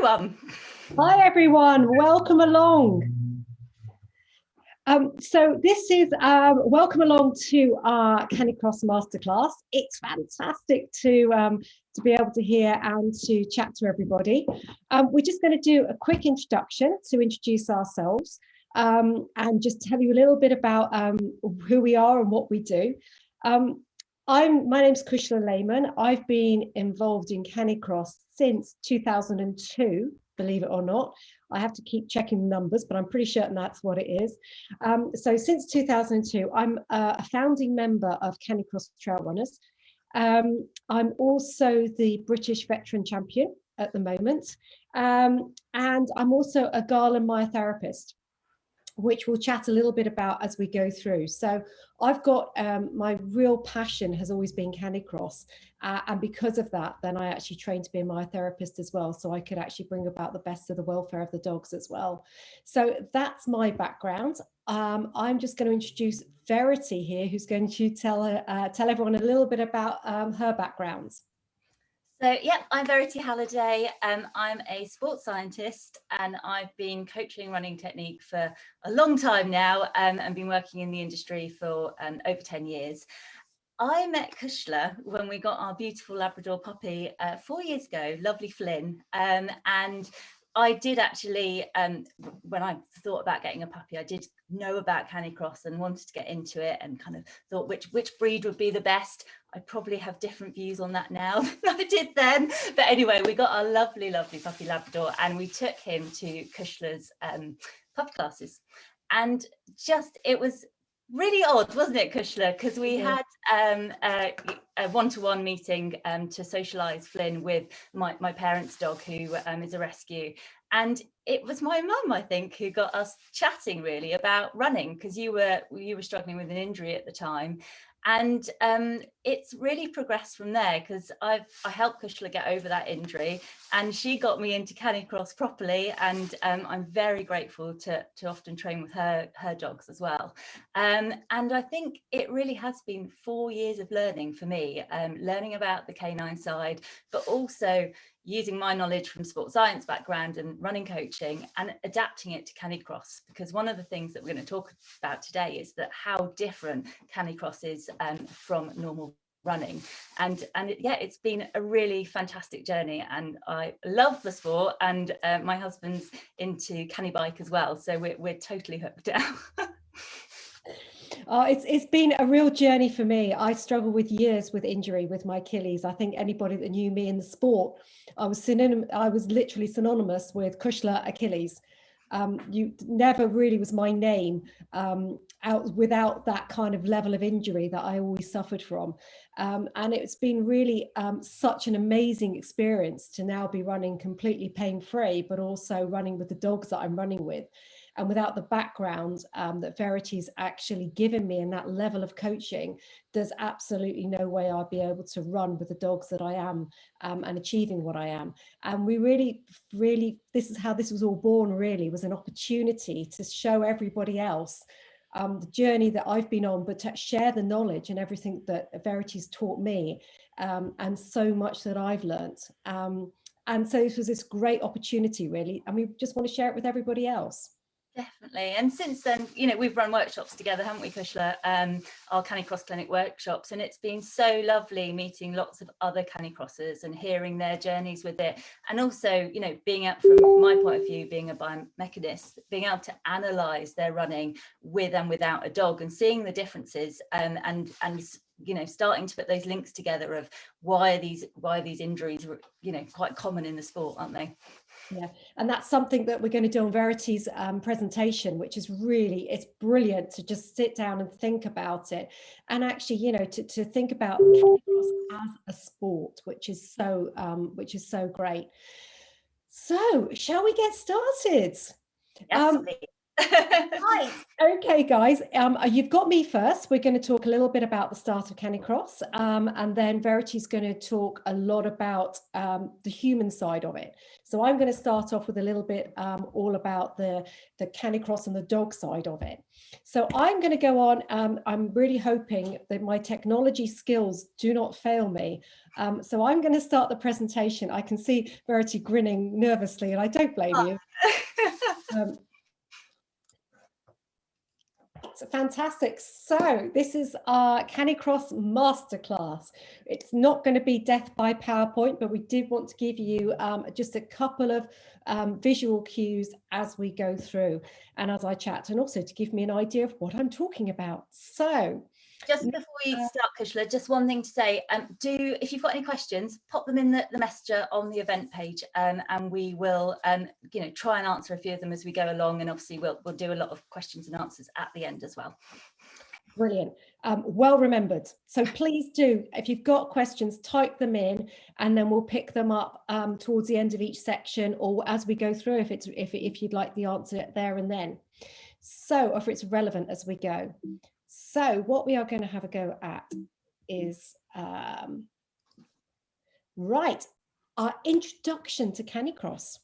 everyone. Hi everyone, welcome along. So this is welcome along to our CaniCross Masterclass. It's fantastic to be able to hear and to chat to everybody. We're just going to do a quick introduction to introduce ourselves and just tell you a little bit about who we are and what we do. My name's Cushla Lamen. I've been involved in CaniCross since 2002, believe it or not. I have to keep checking the numbers, but I'm pretty certain that's what it is. So since 2002, I'm a founding member of CaniCross Trailrunners. I'm also the British veteran champion at the moment. And I'm also a Gala myotherapist, which we'll chat a little bit about as we go through. So I've got my real passion has always been CaniCross. And because of that, then I actually trained to be a myotherapist as well. So I could actually bring about the best of the welfare of the dogs as well. So that's my background. I'm just going to introduce Verity here, who's going to tell everyone a little bit about her backgrounds. So, yeah, I'm Verity Halliday. I'm a sports scientist and I've been coaching running technique for a long time now and been working in the industry for over 10 years. I met Cushla when we got our beautiful Labrador puppy 4 years ago, lovely Flynn, and I did actually, when I thought about getting a puppy, I did know about CaniCross and wanted to get into it and kind of thought which breed would be the best. I probably have different views on that now than I did then. But anyway, we got our lovely, lovely puppy Labrador and we took him to Cushla's puppy classes. And it was really odd, wasn't it, Cushla? Because we had a one-to-one meeting to socialise Flynn with my parents' dog, who is a rescue. And it was my mum, I think, who got us chatting really about running, because you were struggling with an injury at the time. And it's really progressed from there, because I helped Cushla get over that injury and she got me into CaniCross properly, and I'm very grateful to often train with her dogs as well. And I think it really has been 4 years of learning for me, learning about the canine side, but also using my knowledge from sports science background and running coaching and adapting it to CaniCross, because one of the things that we're going to talk about today is that how different CaniCross is from normal running. And yeah, it's been a really fantastic journey and I love the sport, and my husband's into CaniBike as well, so we're totally hooked now. It's been a real journey for me. I struggled with years with injury with my Achilles. I think anybody that knew me in the sport, I was literally synonymous with Cushla Achilles. You never really was my name out without that kind of level of injury that I always suffered from. And it's been really such an amazing experience to now be running completely pain-free, but also running with the dogs that I'm running with. And without the background that Verity's actually given me and that level of coaching, there's absolutely no way I'd be able to run with the dogs that I am and achieving what I am. And we really, this is how this was all born, really, was an opportunity to show everybody else the journey that I've been on, but to share the knowledge and everything that Verity's taught me and so much that I've learned. And so this was this great opportunity, really, and we just want to share it with everybody else. Definitely. And since then, you know, we've run workshops together, haven't we, Cushla? Our CaniCross clinic workshops, and it's been so lovely meeting lots of other CaniCrossers and hearing their journeys with it. And also, you know, being out from my point of view, being a biomechanist, being able to analyze their running with and without a dog and seeing the differences and you know, starting to put those links together of why these injuries are, you know, quite common in the sport, aren't they? Yeah, and that's something that we're going to do on Verity's presentation, which is really, it's brilliant to just sit down and think about it, and actually, you know, to think about CaniCross as a sport, which is so great. So, shall we get started? Absolutely. Right. Okay, guys. You've got me first. We're going to talk a little bit about the start of CaniCross, and then Verity's going to talk a lot about the human side of it. So I'm going to start off with a little bit all about the CaniCross and the dog side of it. So I'm going to go on. I'm really hoping that my technology skills do not fail me. So I'm going to start the presentation. I can see Verity grinning nervously, and I don't blame you. It's fantastic. So this is our CaniCross Masterclass. It's not going to be death by PowerPoint, but we did want to give you just a couple of visual cues as we go through and as I chat, and also to give me an idea of what I'm talking about. So just before we start, Cushla, just one thing to say, if you've got any questions, pop them in the messenger on the event page, and we will try and answer a few of them as we go along, and obviously we'll do a lot of questions and answers at the end as well. Brilliant. Well remembered. So please do, if you've got questions, type them in, and then we'll pick them up towards the end of each section, or as we go through, if you'd like the answer there and then. So if it's relevant as we go. So what we are going to have a go at is right, our introduction to CaniCross.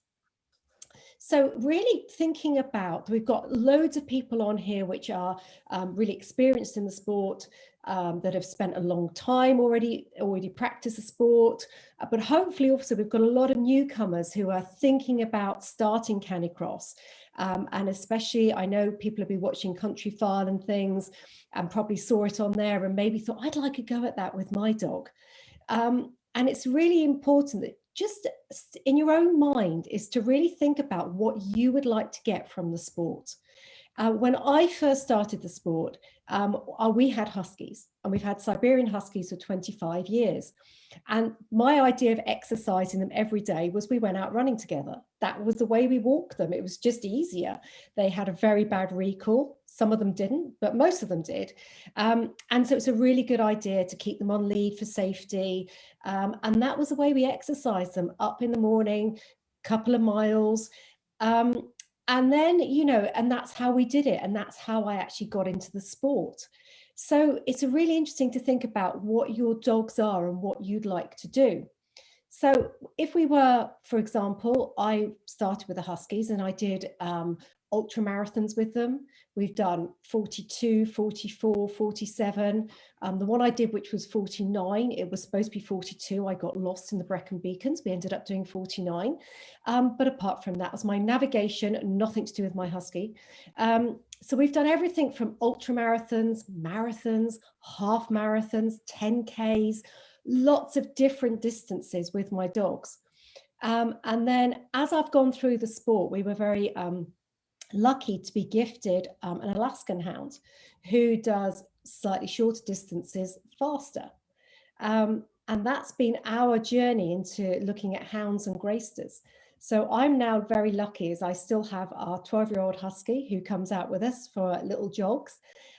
So really thinking about, we've got loads of people on here which are really experienced in the sport, that have spent a long time already practice the sport, but hopefully also we've got a lot of newcomers who are thinking about starting CaniCross. And especially, I know people have been watching Country File and things and probably saw it on there and maybe thought, I'd like a go at that with my dog. And it's really important that just in your own mind is to really think about what you would like to get from the sport. When I first started the sport, we had Huskies, and we've had Siberian Huskies for 25 years. And my idea of exercising them every day was we went out running together. That was the way we walked them. It was just easier. They had a very bad recall. Some of them didn't, but most of them did. And so it's a really good idea to keep them on lead for safety. And that was the way we exercised them, up in the morning, couple of miles. And then, and that's how we did it. And that's how I actually got into the sport. So it's really interesting to think about what your dogs are and what you'd like to do. So if we were, for example, I started with the Huskies and I did ultra marathons with them. We've done 42, 44, 47. The one I did, which was 49, it was supposed to be 42. I got lost in the Brecon Beacons. We ended up doing 49. But apart from that, was my navigation, nothing to do with my Husky. So we've done everything from ultra marathons, half marathons, 10Ks, lots of different distances with my dogs. And then as I've gone through the sport, we were very lucky to be gifted an Alaskan hound who does slightly shorter distances faster. And that's been our journey into looking at hounds and greysters. So I'm now very lucky as I still have our 12-year-old Husky who comes out with us for little jogs.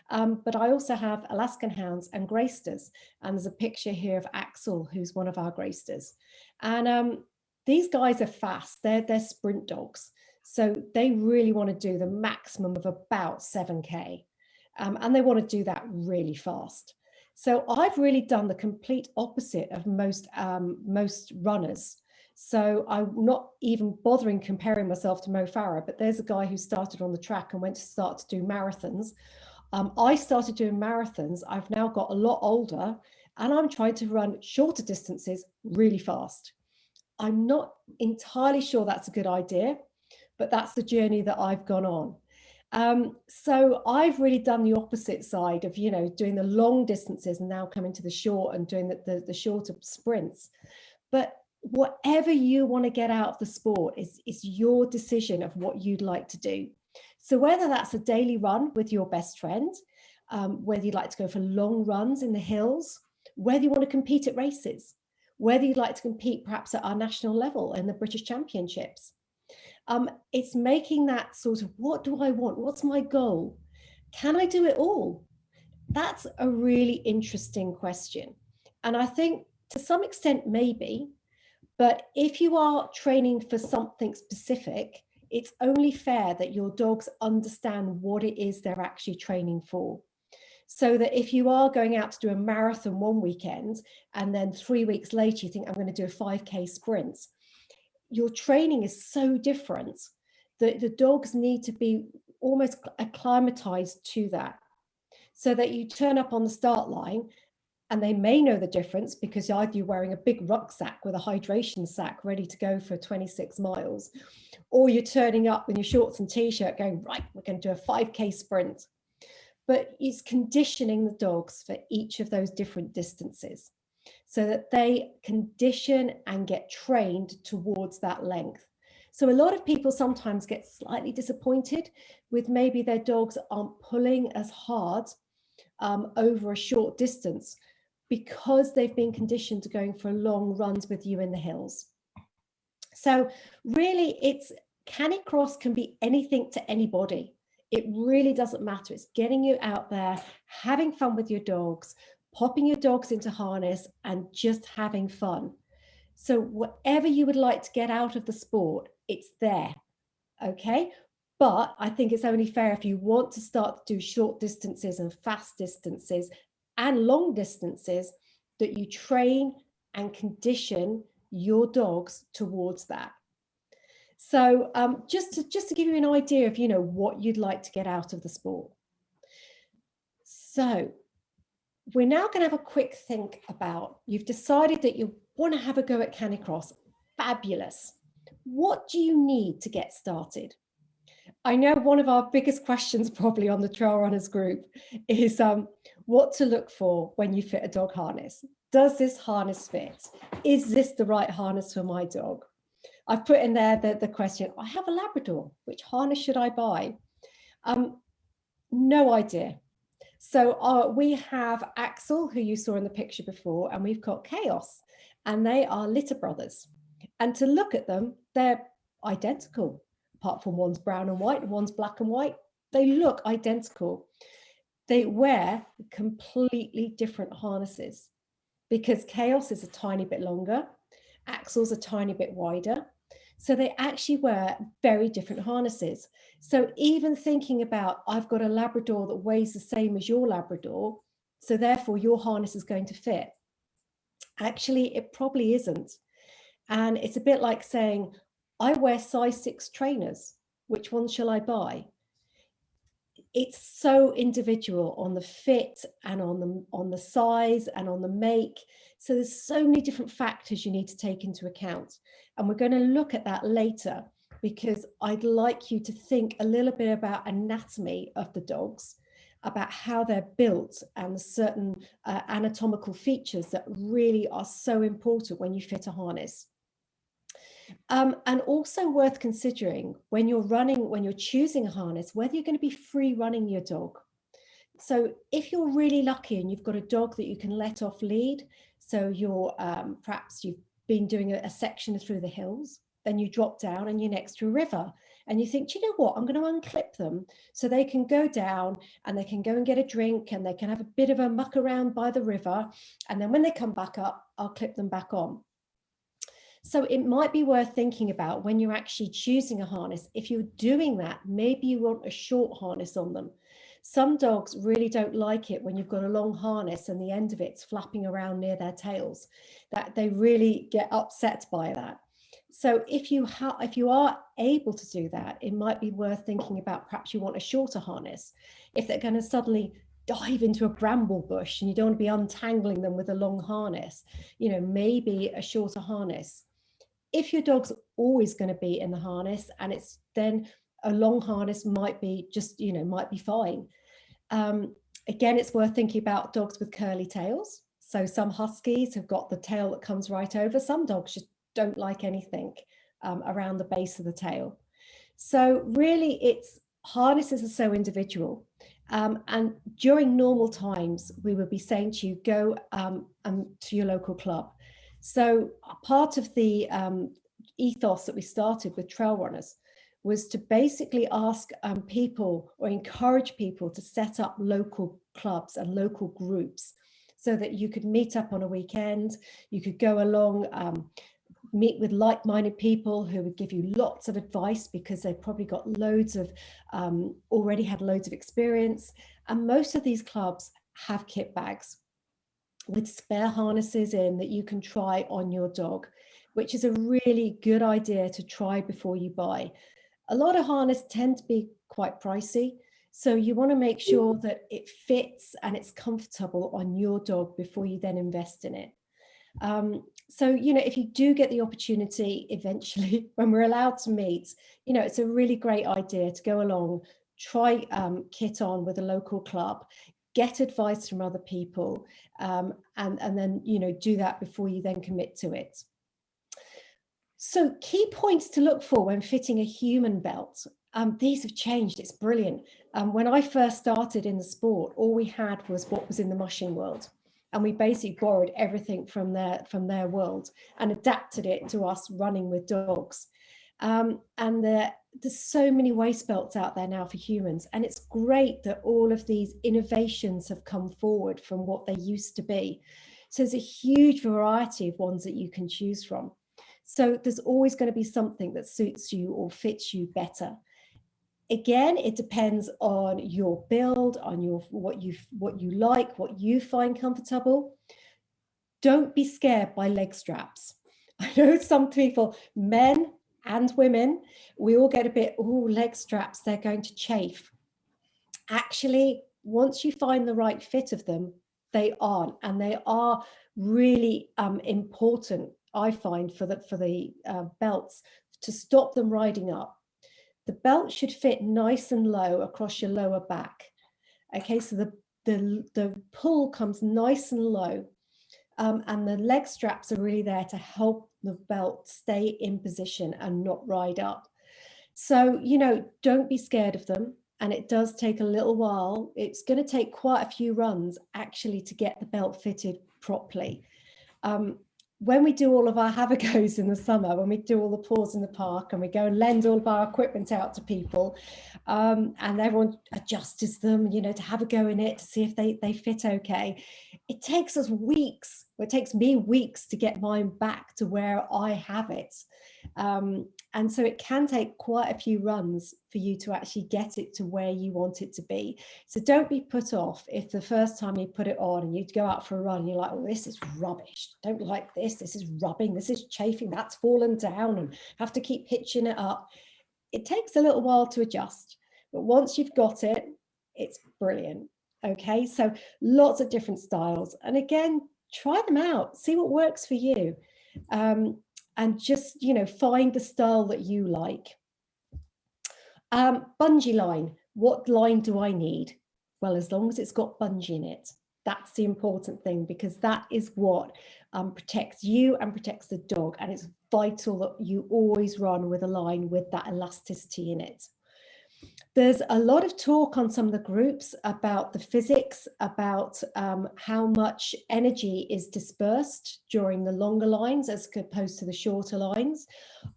But I also have Alaskan hounds and greysters. And there's a picture here of Axel, who's one of our greysters. And these guys are fast. They're sprint dogs. So they really want to do the maximum of about 7K. And they want to do that really fast. So I've really done the complete opposite of most runners. So I'm not even bothering comparing myself to Mo Farah, but there's a guy who started on the track and went to start to do marathons. I started doing marathons. I've now got a lot older and I'm trying to run shorter distances really fast. I'm not entirely sure that's a good idea, but that's the journey that I've gone on. So I've really done the opposite side of, doing the long distances and now coming to the short and doing the shorter sprints. But whatever you want to get out of the sport is your decision of what you'd like to do. So whether that's a daily run with your best friend, whether you'd like to go for long runs in the hills, whether you want to compete at races, whether you'd like to compete perhaps at our national level in the British Championships. It's making that sort of, what do I want? What's my goal? Can I do it all? That's a really interesting question. And I think to some extent, maybe, but if you are training for something specific, it's only fair that your dogs understand what it is they're actually training for. So that if you are going out to do a marathon one weekend and then 3 weeks later you think I'm going to do a 5K sprint, your training is so different that the dogs need to be almost acclimatized to that, so that you turn up on the start line and they may know the difference because either you're wearing a big rucksack with a hydration sack ready to go for 26 miles, or you're turning up in your shorts and t-shirt going, right, we're going to do a 5K sprint. But it's conditioning the dogs for each of those different distances so that they condition and get trained towards that length. So a lot of people sometimes get slightly disappointed with maybe their dogs aren't pulling as hard over a short distance because they've been conditioned to going for long runs with you in the hills. So really, it's CaniCross can be anything to anybody. It really doesn't matter. It's getting you out there, having fun with your dogs, popping your dogs into harness and just having fun. So whatever you would like to get out of the sport, it's there, okay? But I think it's only fair if you want to start to do short distances and fast distances and long distances that you train and condition your dogs towards that. So just to give you an idea of, what you'd like to get out of the sport. So we're now going to have a quick think about, you've decided that you want to have a go at CaniCross. Fabulous. What do you need to get started? I know one of our biggest questions probably on the Trail Runners group is what to look for when you fit a dog harness. Does this harness fit? Is this the right harness for my dog? I've put in there the question, I have a Labrador, which harness should I buy? No idea. So we have Axel, who you saw in the picture before, and we've got Chaos, and they are litter brothers. And to look at them, they're identical, apart from one's brown and white and one's black and white. They look identical. They wear completely different harnesses because Chaos is a tiny bit longer, Axel's a tiny bit wider. So they actually wear very different harnesses. So even thinking about, I've got a Labrador that weighs the same as your Labrador, so therefore your harness is going to fit. Actually, it probably isn't. And it's a bit like saying, I wear size 6 trainers. Which one shall I buy? It's so individual on the fit and on the size and on the make. So there's so many different factors you need to take into account. And we're going to look at that later because I'd like you to think a little bit about anatomy of the dogs, about how they're built and certain anatomical features that really are so important when you fit a harness. And also worth considering when you're choosing a harness, whether you're going to be free running your dog. So if you're really lucky and you've got a dog that you can let off lead, so you're perhaps you've been doing a section through the hills, then you drop down and you're next to a river and you think, do you know what, I'm going to unclip them so they can go down and they can go and get a drink and they can have a bit of a muck around by the river. And then when they come back up, I'll clip them back on. So it might be worth thinking about when you're actually choosing a harness. If you're doing that, maybe you want a short harness on them. Some dogs really don't like it when you've got a long harness and the end of it's flapping around near their tails, that they really get upset by that. So if you are able to do that, it might be worth thinking about perhaps you want a shorter harness. If they're going to suddenly dive into a bramble bush and you don't want to be untangling them with a long harness, maybe a shorter harness. If your dog's always going to be in the harness and it's then a long harness might be just, might be fine. Again, it's worth thinking about dogs with curly tails. So some huskies have got the tail that comes right over. Some dogs just don't like anything around the base of the tail. So really harnesses are so individual. And during normal times, we would be saying to you, go to your local club. So part of the ethos that we started with Trail Runners was to basically ask people or encourage people to set up local clubs and local groups so that you could meet up on a weekend, you could go along meet with like-minded people who would give you lots of advice because they've probably got loads of, already had loads of experience. And most of these clubs have kit bags with spare harnesses in that you can try on your dog, which is a really good idea to try before you buy. A lot of harness tend to be quite pricey, so you want to make sure that it fits and it's comfortable on your dog before you then invest in it. So, you know, if you do get the opportunity eventually, when we're allowed to meet, you know, it's a really great idea to go along, try kit on with a local club, get advice from other people, and then, you know, do that before you then commit to it. So key points to look for when fitting a human belt. These have changed, it's brilliant. When I first started in the sport, all we had was what was in the mushing world. And we basically borrowed everything from their world and adapted it to us running with dogs. And there's so many waist belts out there now for humans. And it's great that all of these innovations have come forward from what they used to be. So there's a huge variety of ones that you can choose from. So there's always going to be something that suits you or fits you better. Again, it depends on your build, on your what you like, what you find comfortable. Don't be scared by leg straps. I know some people, men and women, we all get a bit, oh, leg straps, they're going to chafe. Actually, once you find the right fit of them, they aren't, and they are really important, I find, for the belts to stop them riding up. The belt should fit nice and low across your lower back. Okay, so the pull comes nice and low, and the leg straps are really there to help the belt stay in position and not ride up. So, you know, don't be scared of them. And it does take a little while. It's going to take quite a few runs actually to get the belt fitted properly. When we do all of our have-a-goes in the summer, when we do all the paws in the park and we go and lend all of our equipment out to people, and everyone adjusts them, you know, to have a go in it to see if they fit okay. It takes us weeks. It takes me weeks to get mine back to where I have it. And so it can take quite a few runs for you to actually get it to where you want it to be. So don't be put off if the first time you put it on and you go out for a run, you're like, oh, this is rubbish. Don't like this. This is rubbing. This is chafing. That's fallen down and have to keep hitching it up. It takes a little while to adjust, but once you've got it, it's brilliant. Okay, so lots of different styles. And again, try them out, see what works for you. And just, you know, find the style that you like. Bungee line, what line do I need? Well, as long as it's got bungee in it, that's the important thing, because that is what protects you and protects the dog. And it's vital that you always run with a line with that elasticity in it. There's a lot of talk on some of the groups about the physics, about how much energy is dispersed during the longer lines as opposed to the shorter lines.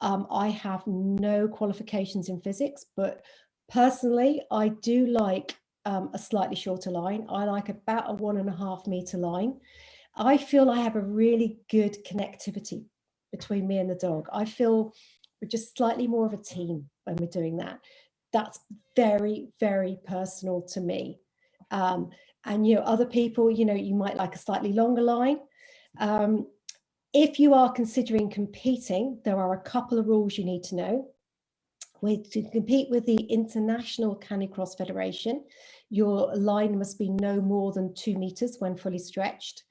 I have no qualifications in physics, but personally, I do like a slightly shorter line. I like about a 1.5 meter line. I feel I have a really good connectivity between me and the dog. I feel we're just slightly more of a team when we're doing that. That's very, very personal to me. And, you know, other people, you know, you might like a slightly longer line. If you are considering competing, there are a couple of rules you need to know. To compete with the International CaniCross Federation, your line must be no more than 2 meters when fully stretched.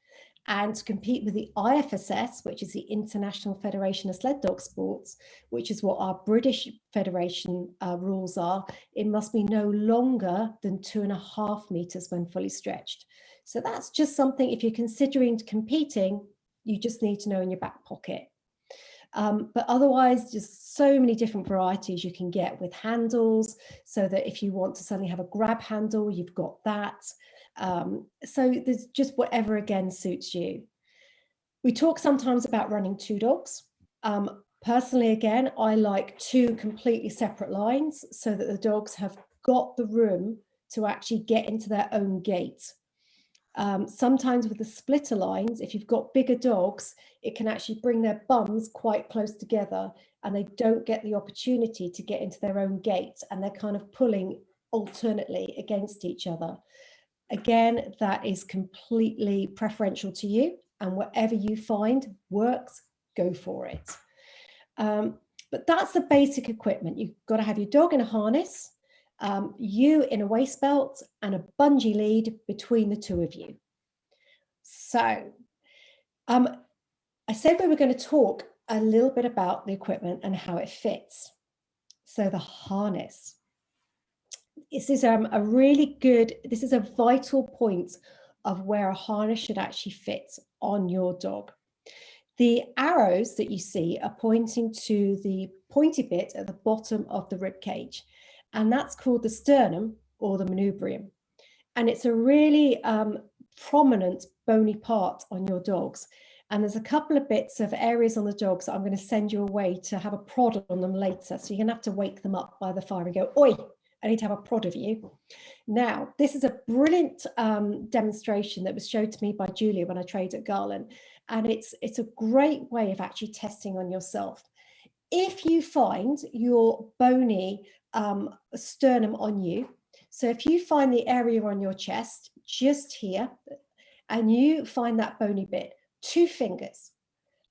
And to compete with the IFSS, which is the International Federation of Sled Dog Sports, which is what our British Federation rules are, it must be no longer than 2.5 meters when fully stretched. So that's just something, if you're considering competing, you just need to know in your back pocket. But otherwise, just so many different varieties you can get with handles, so that if you want to suddenly have a grab handle, you've got that. So there's just whatever, again, suits you. We talk sometimes about running 2 dogs. Personally, again, I like 2 completely separate lines so that the dogs have got the room to actually get into their own gait. Sometimes with the splitter lines, if you've got bigger dogs, it can actually bring their bums quite close together and they don't get the opportunity to get into their own gates, and they're kind of pulling alternately against each other. Again, that is completely preferential to you, and whatever you find works, go for it. But that's the basic equipment. You've got to have your dog in a harness, you in a waist belt, and a bungee lead between the two of you. So I said we were going to talk a little bit about the equipment and how it fits. So the harness. This is this is a vital point of where a harness should actually fit on your dog. The arrows that you see are pointing to the pointy bit at the bottom of the rib cage, and that's called the sternum or the manubrium. And it's a really prominent bony part on your dogs. And there's a couple of bits of areas on the dogs that I'm going to send you away to have a prod on them later. So you're going to have to wake them up by the fire and go, oi, I need to have a prod of you. Now, this is a brilliant demonstration that was showed to me by Julia when I trained at Garland. And it's a great way of actually testing on yourself. If you find your bony sternum on you, so if you find the area on your chest just here, and you find that bony bit, 2 fingers,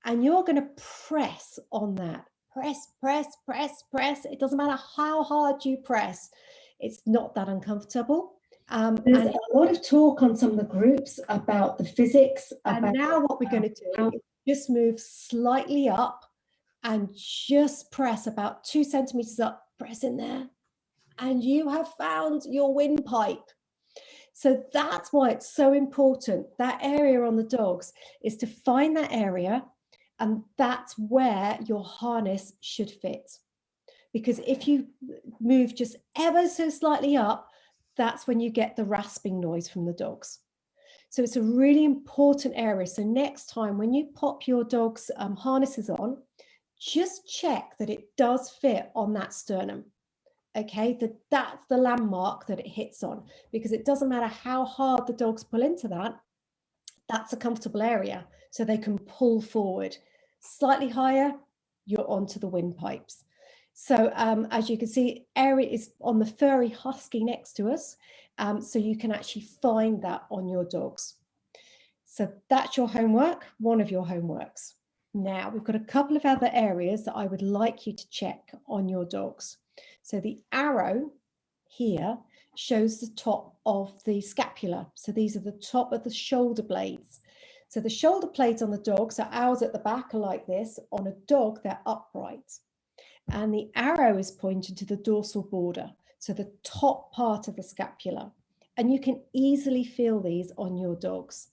and you're going to press on that. Press, press, press, press. It doesn't matter how hard you press. It's not that uncomfortable. There's a lot of talk on some of the groups about the physics. And now what we're going to do is just move slightly up and just press about 2 centimeters up, press in there. And you have found your windpipe. So that's why it's so important. That area on the dogs is to find that area, and that's where your harness should fit. Because if you move just ever so slightly up, that's when you get the rasping noise from the dogs. So it's a really important area. So next time when you pop your dog's harnesses on, just check that it does fit on that sternum. Okay, that's the landmark that it hits on, because it doesn't matter how hard the dogs pull into that, that's a comfortable area, so they can pull forward. Slightly higher, you're onto the windpipes. So as you can see, area is on the furry husky next to us, so you can actually find that on your dogs. So that's your homework, one of your homeworks. Now we've got a couple of other areas that I would like you to check on your dogs. So the arrow here shows the top of the scapula. So these are the top of the shoulder blades. So the shoulder blades on the dog, so ours at the back are like this. On a dog, they're upright. And the arrow is pointed to the dorsal border, so the top part of the scapula. And you can easily feel these on your dogs.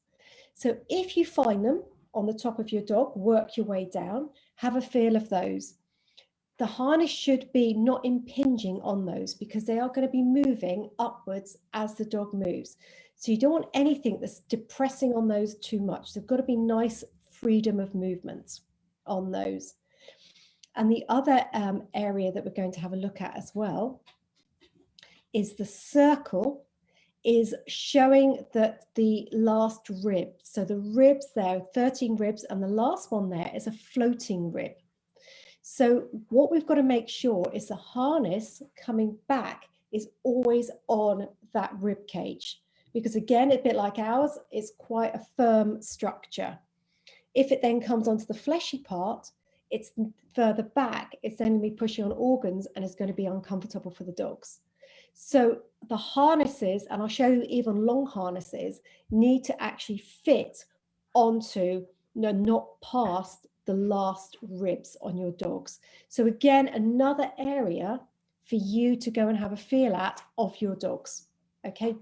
So if you find them on the top of your dog, work your way down, have a feel of those. The harness should be not impinging on those, because they are going to be moving upwards as the dog moves. So you don't want anything that's depressing on those too much. There's got to be nice freedom of movement on those. And the other area that we're going to have a look at as well is the circle is showing that the last rib. So the ribs there, 13 ribs, and the last one there is a floating rib. So what we've got to make sure is the harness coming back is always on that rib cage, because again, a bit like ours, it's quite a firm structure. If it then comes onto the fleshy part, it's further back, it's then going to be pushing on organs and it's going to be uncomfortable for the dogs. So the harnesses, and I'll show you even long harnesses, need to actually fit onto, not past the last ribs on your dogs. So again, another area for you to go and have a feel at of your dogs. Okay,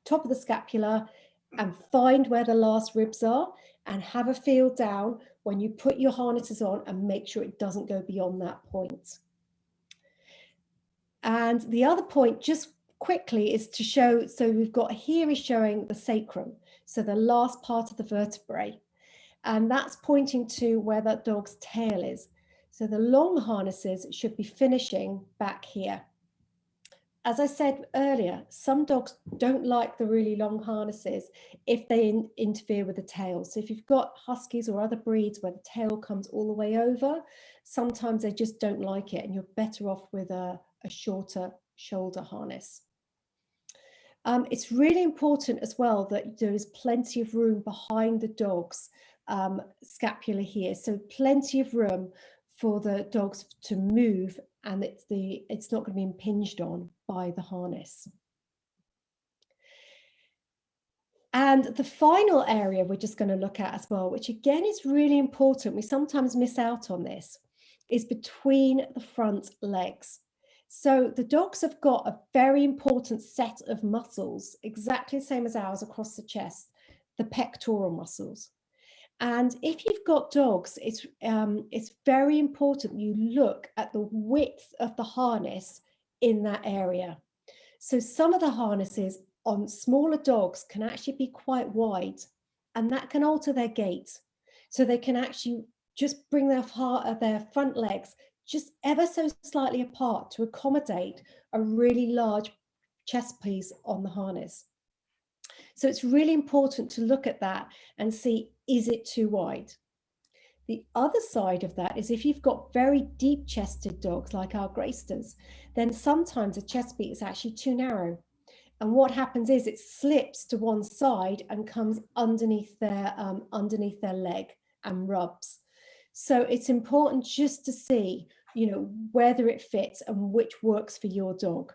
top of the scapula, and find where the last ribs are, and have a feel down when you put your harnesses on, and make sure it doesn't go beyond that point. And the other point, just quickly, is to show, so we've got here is showing the sacrum, so the last part of the vertebrae. And that's pointing to where that dog's tail is. So the long harnesses should be finishing back here. as I said earlier, some dogs don't like the really long harnesses if they interfere with the tail. So if you've got huskies or other breeds where the tail comes all the way over, sometimes they just don't like it, and you're better off with a shorter shoulder harness. It's really important as well that there is plenty of room behind the dog's scapula here. So plenty of room for the dogs to move, and it's not going to be impinged on by the harness. And the final area we're just going to look at as well, which again is really important, we sometimes miss out on this, is between the front legs. So the dogs have got a very important set of muscles, exactly the same as ours across the chest, the pectoral muscles. And if you've got dogs, it's very important you look at the width of the harness in that area. So some of the harnesses on smaller dogs can actually be quite wide, and that can alter their gait. So they can actually just bring their front legs just ever so slightly apart to accommodate a really large chest piece on the harness. So it's really important to look at that and see, is it too wide? The other side of that is if you've got very deep chested dogs like our Greysters, then sometimes a chest beat is actually too narrow. And what happens is it slips to one side and comes underneath their leg and rubs. So it's important just to see, whether it fits and which works for your dog.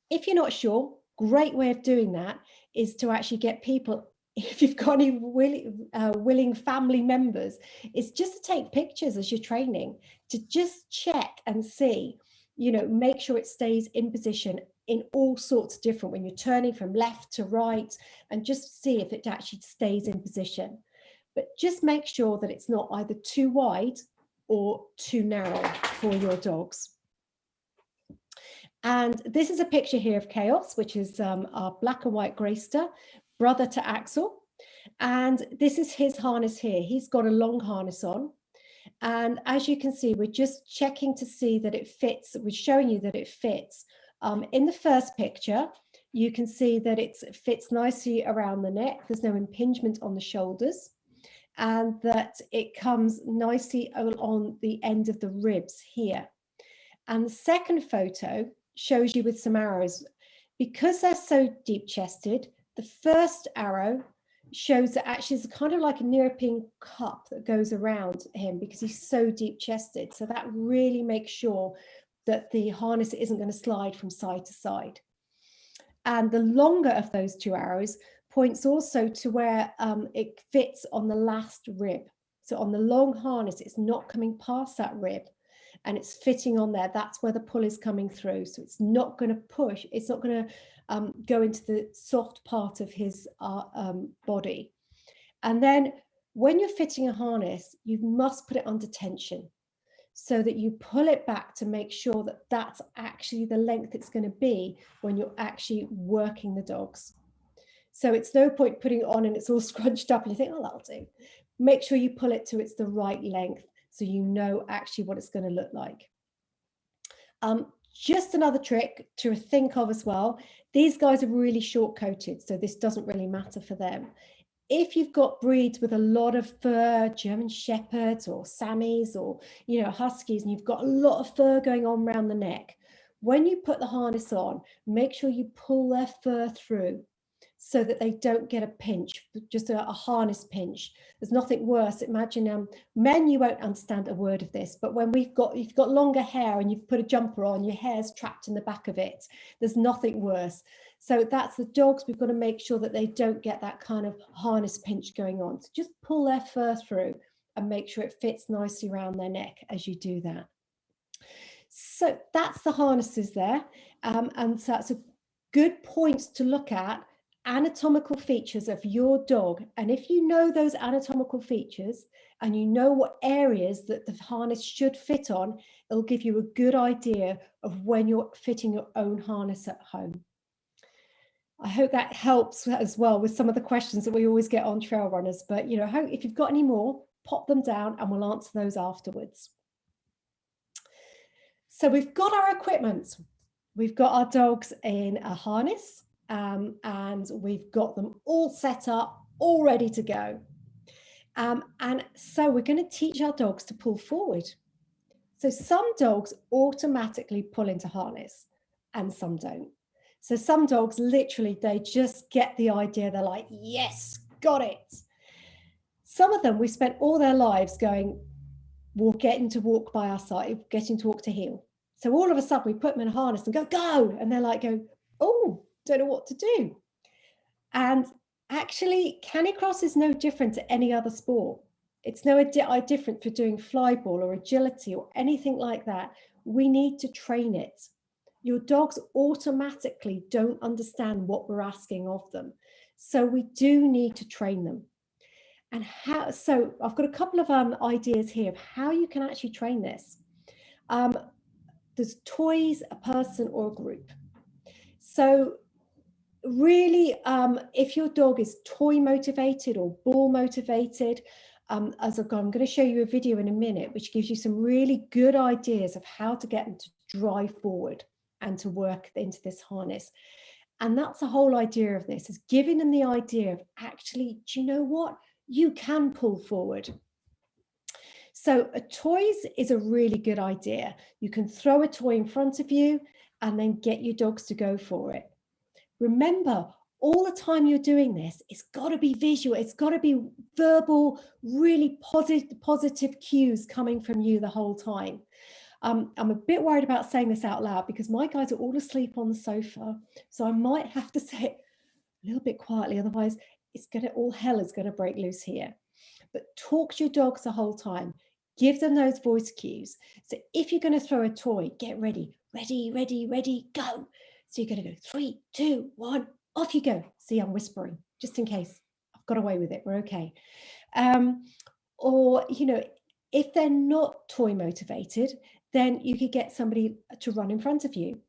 If you're not sure, great way of doing that is to actually get people, if you've got any willing family members, is just to take pictures as you're training to just check and see, make sure it stays in position in all sorts of different, when you're turning from left to right, and just see if it actually stays in position. But just make sure that it's not either too wide or too narrow for your dogs. And this is a picture here of Chaos, which is our black and white Greyster, brother to Axel. And this is his harness here. He's got a long harness on. And as you can see, we're just checking to see that it fits. We're showing you that it fits. In the first picture, you can see that it fits nicely around the neck. There's no impingement on the shoulders, and that it comes nicely on the end of the ribs here. And the second photo shows you with some arrows. Because they're so deep chested, the first arrow shows that actually it's kind of like an European cup that goes around him because he's so deep chested. So that really makes sure that the harness isn't going to slide from side to side. And the longer of those two arrows points also to where it fits on the last rib. So on the long harness, it's not coming past that rib, and it's fitting on there. That's where the pull is coming through. So it's not going to push. It's not going to go into the soft part of his body. And then when you're fitting a harness, you must put it under tension so that you pull it back to make sure that that's actually the length it's going to be when you're actually working the dogs. So it's no point putting it on and it's all scrunched up and you think, oh, that'll do. Make sure you pull it to it's the right length so you know actually what it's going to look like. Just another trick to think of as well. These guys are really short-coated, so this doesn't really matter for them. If you've got breeds with a lot of fur, German Shepherds or Sammies or, Huskies, and you've got a lot of fur going on around the neck, when you put the harness on, make sure you pull their fur through so that they don't get a pinch, just a harness pinch. There's nothing worse. Imagine, men, you won't understand a word of this, but when you've got longer hair and you've put a jumper on, your hair's trapped in the back of it. There's nothing worse. So that's the dogs. We've got to make sure that they don't get that kind of harness pinch going on. So just pull their fur through and make sure it fits nicely around their neck as you do that. So that's the harnesses there. And so that's a good point to look at, anatomical features of your dog. And if you know those anatomical features and you know what areas that the harness should fit on, it'll give you a good idea of when you're fitting your own harness at home. I hope that helps as well with some of the questions that we always get on trail runners, but if you've got any more, pop them down and we'll answer those afterwards. So we've got our equipment. we've got our dogs in a harness, and we've got them all set up, all ready to go. And so we're going to teach our dogs to pull forward. So some dogs automatically pull into harness and some don't. So some dogs literally, they just get the idea. They're like, yes, got it. Some of them, we spent all their lives going, we're getting to walk by our side, getting to walk to heel. So all of a sudden we put them in a harness and go. And they're like, oh, don't know what to do. And actually, CaniCross is no different to any other sport. It's no different for doing flyball or agility or anything like that. We need to train it. Your dogs automatically don't understand what we're asking of them. So we do need to train them. And how? So I've got a couple of ideas here of how you can actually train this. There's toys, a person, or a group. So really, if your dog is toy motivated or ball motivated, I'm going to show you a video in a minute, which gives you some really good ideas of how to get them to drive forward and to work into this harness. And that's the whole idea of this, is giving them the idea of actually, do you know what? You can pull forward. So a toys is a really good idea. You can throw a toy in front of you and then get your dogs to go for it. Remember, all the time you're doing this, it's got to be visual. It's got to be verbal, really positive cues coming from you the whole time. I'm a bit worried about saying this out loud because my guys are all asleep on the sofa. So I might have to say it a little bit quietly. Otherwise, all hell is going to break loose here. But talk to your dogs the whole time. Give them those voice cues. So if you're going to throw a toy, get ready, go. So you're going to go 3, 2, 1, off you go. See, I'm whispering just in case I've got away with it. We're okay. Or, if they're not toy motivated, then you could get somebody to run in front of you,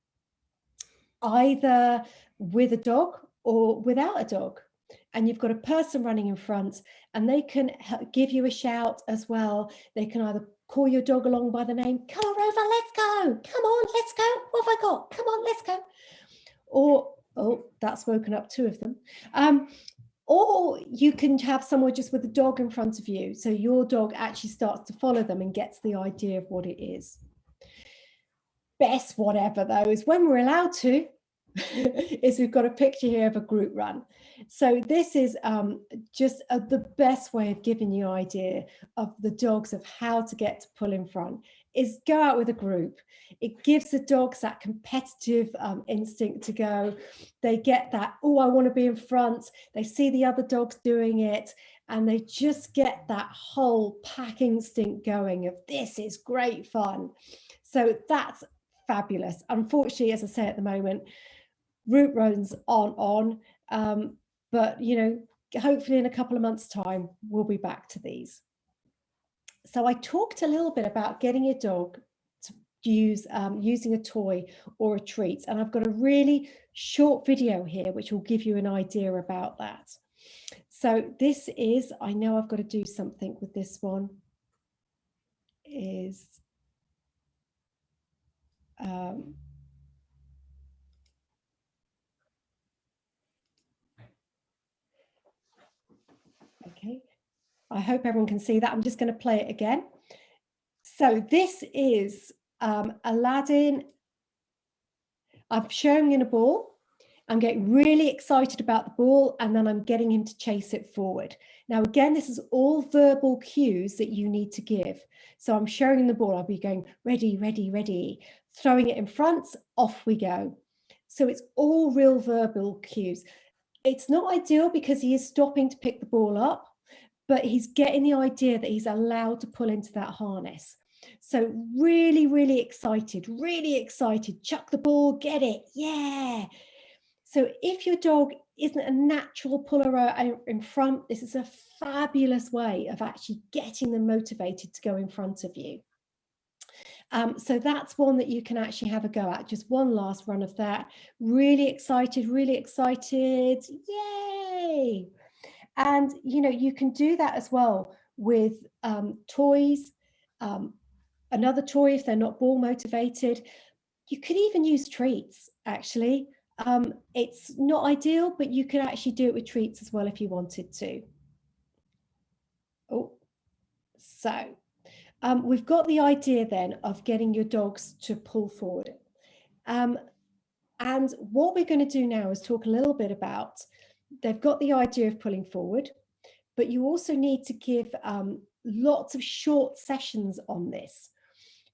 either with a dog or without a dog. And you've got a person running in front and they can give you a shout as well. They can either call your dog along by the name, come on, Rover, let's go. Come on, let's go. What have I got? Come on, let's go. Or, oh, that's woken up 2 of them. Or you can have someone just with a dog in front of you. So your dog actually starts to follow them and gets the idea of what it is. Best whatever though is when we're allowed to, is we've got a picture here of a group run. So this is just the best way of giving you an idea of the dogs of how to get to pull in front is go out with a group. It gives the dogs that competitive instinct to go. They get that, oh, I want to be in front. They see the other dogs doing it and they just get that whole pack instinct going of this is great fun. So that's fabulous. Unfortunately, as I say at the moment, route runs aren't on, but hopefully in a couple of months' time we'll be back to these. So I talked a little bit about getting your dog to use using a toy or a treat, and I've got a really short video here which will give you an idea about that. So this is, I know I've got to do something with this one, is okay, I hope everyone can see that. I'm just going to play it again. So this is Aladdin. I'm showing him a ball. I'm getting really excited about the ball and then I'm getting him to chase it forward. Now, again, this is all verbal cues that you need to give. So I'm showing him the ball. I'll be going ready, throwing it in front, off we go. So it's all real verbal cues. It's not ideal because he is stopping to pick the ball up, but he's getting the idea that he's allowed to pull into that harness. So really excited, chuck the ball, get it, yeah. So if your dog isn't a natural puller in front, this is a fabulous way of actually getting them motivated to go in front of you. So that's one that you can actually have a go at. Just one last run of that. Really excited, yay. And you can do that as well with toys, another toy if they're not ball motivated. You could even use treats, actually. It's not ideal, but you could actually do it with treats as well if you wanted to. Oh, so we've got the idea then of getting your dogs to pull forward. And what we're going to do now is talk a little bit about, they've got the idea of pulling forward, but you also need to give lots of short sessions on this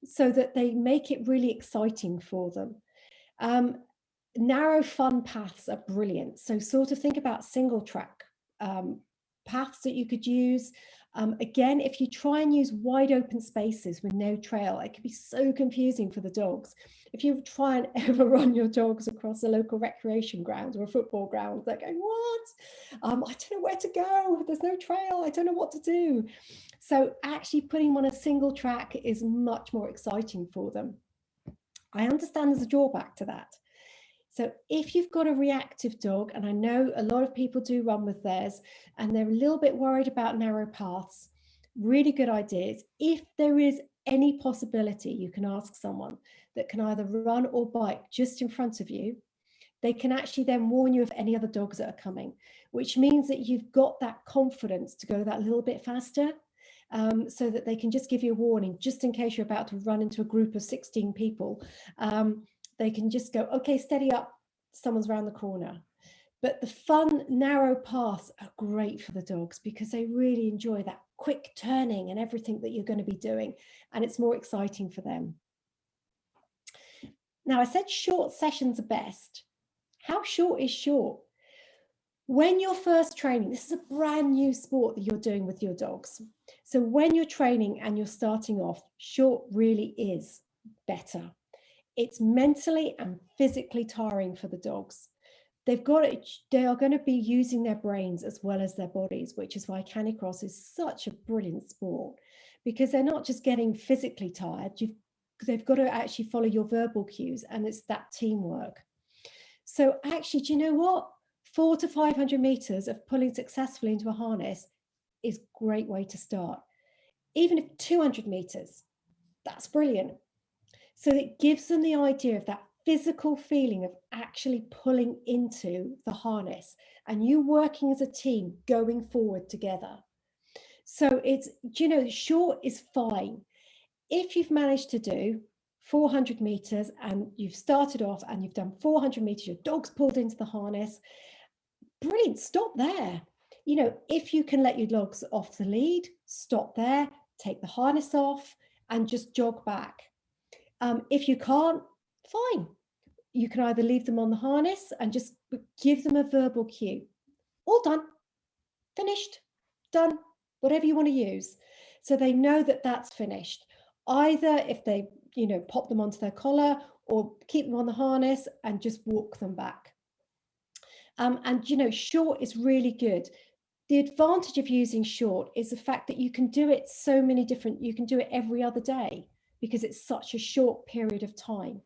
so that they make it really exciting for them. Narrow fun paths are brilliant. So sort of think about single track paths that you could use. Again, if you try and use wide open spaces with no trail, it can be so confusing for the dogs. If you try and ever run your dogs across a local recreation ground or a football ground, they're going, what? I don't know where to go. There's no trail. I don't know what to do. So actually putting them on a single track is much more exciting for them. I understand there's a drawback to that. So if you've got a reactive dog, and I know a lot of people do run with theirs, and they're a little bit worried about narrow paths, really good ideas. If there is any possibility, you can ask someone that can either run or bike just in front of you. They can actually then warn you of any other dogs that are coming, which means that you've got that confidence to go that little bit faster. So that they can just give you a warning, just in case you're about to run into a group of 16 people. They can just go, okay, steady up, someone's around the corner. But the fun, narrow paths are great for the dogs because they really enjoy that quick turning and everything that you're going to be doing. And it's more exciting for them. Now, I said short sessions are best. How short is short? When you're first training, this is a brand new sport that you're doing with your dogs. So when you're training and you're starting off, short really is better. It's mentally and physically tiring for the dogs. They are going to be using their brains as well as their bodies, which is why CaniCross is such a brilliant sport, because they're not just getting physically tired. They've got to actually follow your verbal cues, and it's that teamwork. So actually, do you know what? 400 to 500 meters of pulling successfully into a harness is a great way to start. Even if 200 meters, that's brilliant. So it gives them the idea of that physical feeling of actually pulling into the harness and you working as a team going forward together. So it's, you know, short is fine. If you've managed to do 400 meters and you've started off and you've done 400 meters, your dog's pulled into the harness, brilliant, stop there. You know, if you can let your dogs off the lead, stop there, take the harness off and just jog back. If you can't, fine. You can either leave them on the harness and just give them a verbal cue. All done, finished, done, whatever you want to use. So they know that that's finished. Either if they, you know, pop them onto their collar or keep them on the harness and just walk them back. And, you know, short is really good. The advantage of using short is the fact that you can do it so many different, you can do it every other day because it's such a short period of time.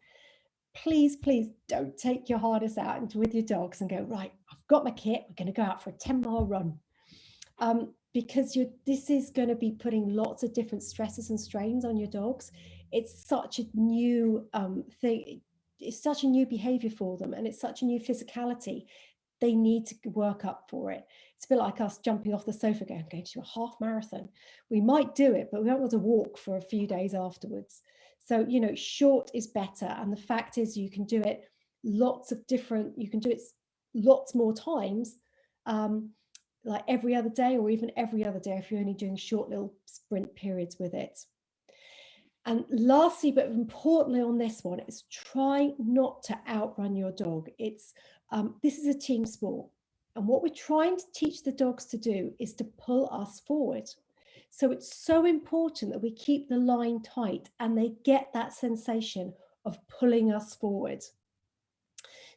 Please, please don't take your harness out with your dogs and go, right, I've got my kit, we're going to go out for a 10-mile run. Because this is going to be putting lots of different stresses and strains on your dogs. It's such a new thing. It's such a new behavior for them, and it's such a new physicality. They need to work up for it. It's a bit like us jumping off the sofa going to do a half marathon. We might do it, but we don't want to walk for a few days afterwards. So, you know, short is better. And the fact is you can do it lots of different, you can do it lots more times, like every other day or even every other day if you're only doing short little sprint periods with it. And lastly, but importantly on this one, is try not to outrun your dog. This is a team sport. And what we're trying to teach the dogs to do is to pull us forward. So it's so important that we keep the line tight and they get that sensation of pulling us forward.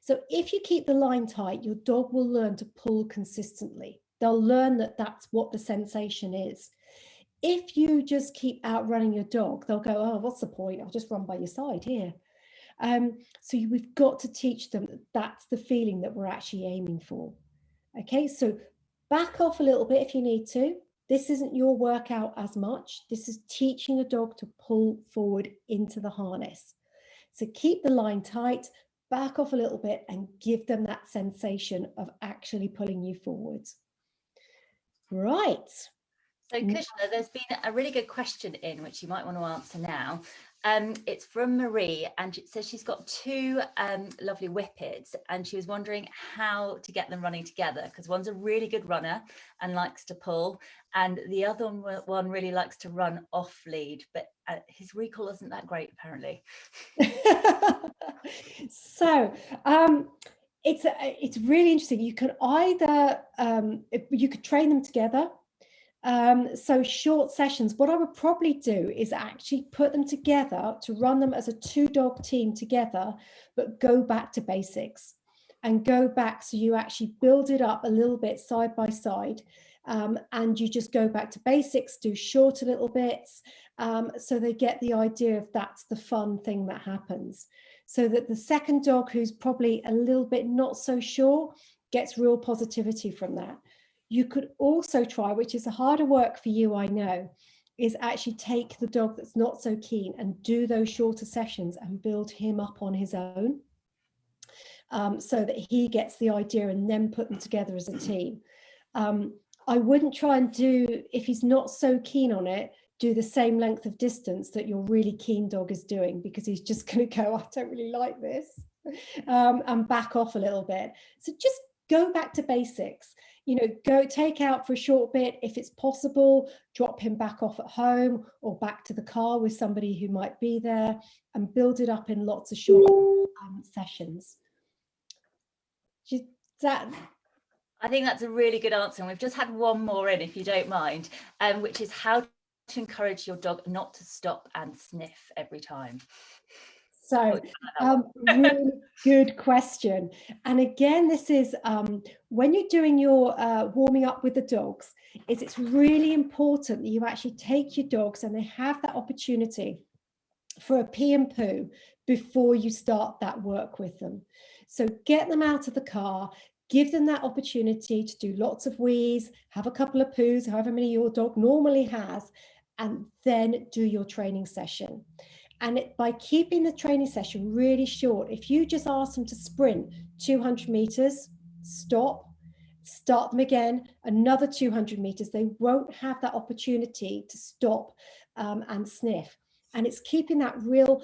So if you keep the line tight, your dog will learn to pull consistently. They'll learn that that's what the sensation is. If you just keep outrunning your dog, they'll go, oh, what's the point? I'll just run by your side here. So we've got to teach them that that's the feeling that we're actually aiming for. Okay, so back off a little bit if you need to. This isn't your workout as much. This is teaching a dog to pull forward into the harness. So keep the line tight, back off a little bit, and give them that sensation of actually pulling you forwards. Right. So Cushla, there's been a really good question in which you might want to answer now. It's from Marie, and it says she's got two lovely whippets, and she was wondering how to get them running together, because one's a really good runner and likes to pull, and the other one really likes to run off lead, but his recall isn't that great apparently. So it's really interesting. You can either you could train them together. So short sessions, what I would probably do is actually put them together to run them as a 2-dog team together, but go back to basics and go back. So you actually build it up a little bit side by side, and you just go back to basics, do shorter little bits, so they get the idea of that's the fun thing that happens. So that the second dog, who's probably a little bit not so sure, gets real positivity from that. You could also try, which is a harder work for you, I know, is actually take the dog that's not so keen and do those shorter sessions and build him up on his own, so that he gets the idea, and then put them together as a team. I wouldn't try and do, if he's not so keen on it, do the same length of distance that your really keen dog is doing, because he's just going to go, I don't really like this, and back off a little bit. So just go back to basics. You know, go take out for a short bit. If it's possible, drop him back off at home or back to the car with somebody who might be there, and build it up in lots of short sessions. I think that's a really good answer. And we've just had one more in, if you don't mind, which is how to encourage your dog not to stop and sniff every time. So really good question. And again, this is when you're doing your warming up with the dogs, it's really important that you actually take your dogs and they have that opportunity for a pee and poo before you start that work with them. So get them out of the car, give them that opportunity to do lots of wheeze, have a couple of poos, however many your dog normally has, and then do your training session. And by keeping the training session really short, if you just ask them to sprint 200 meters, stop, start them again, another 200 meters, they won't have that opportunity to stop and sniff. And it's keeping that real,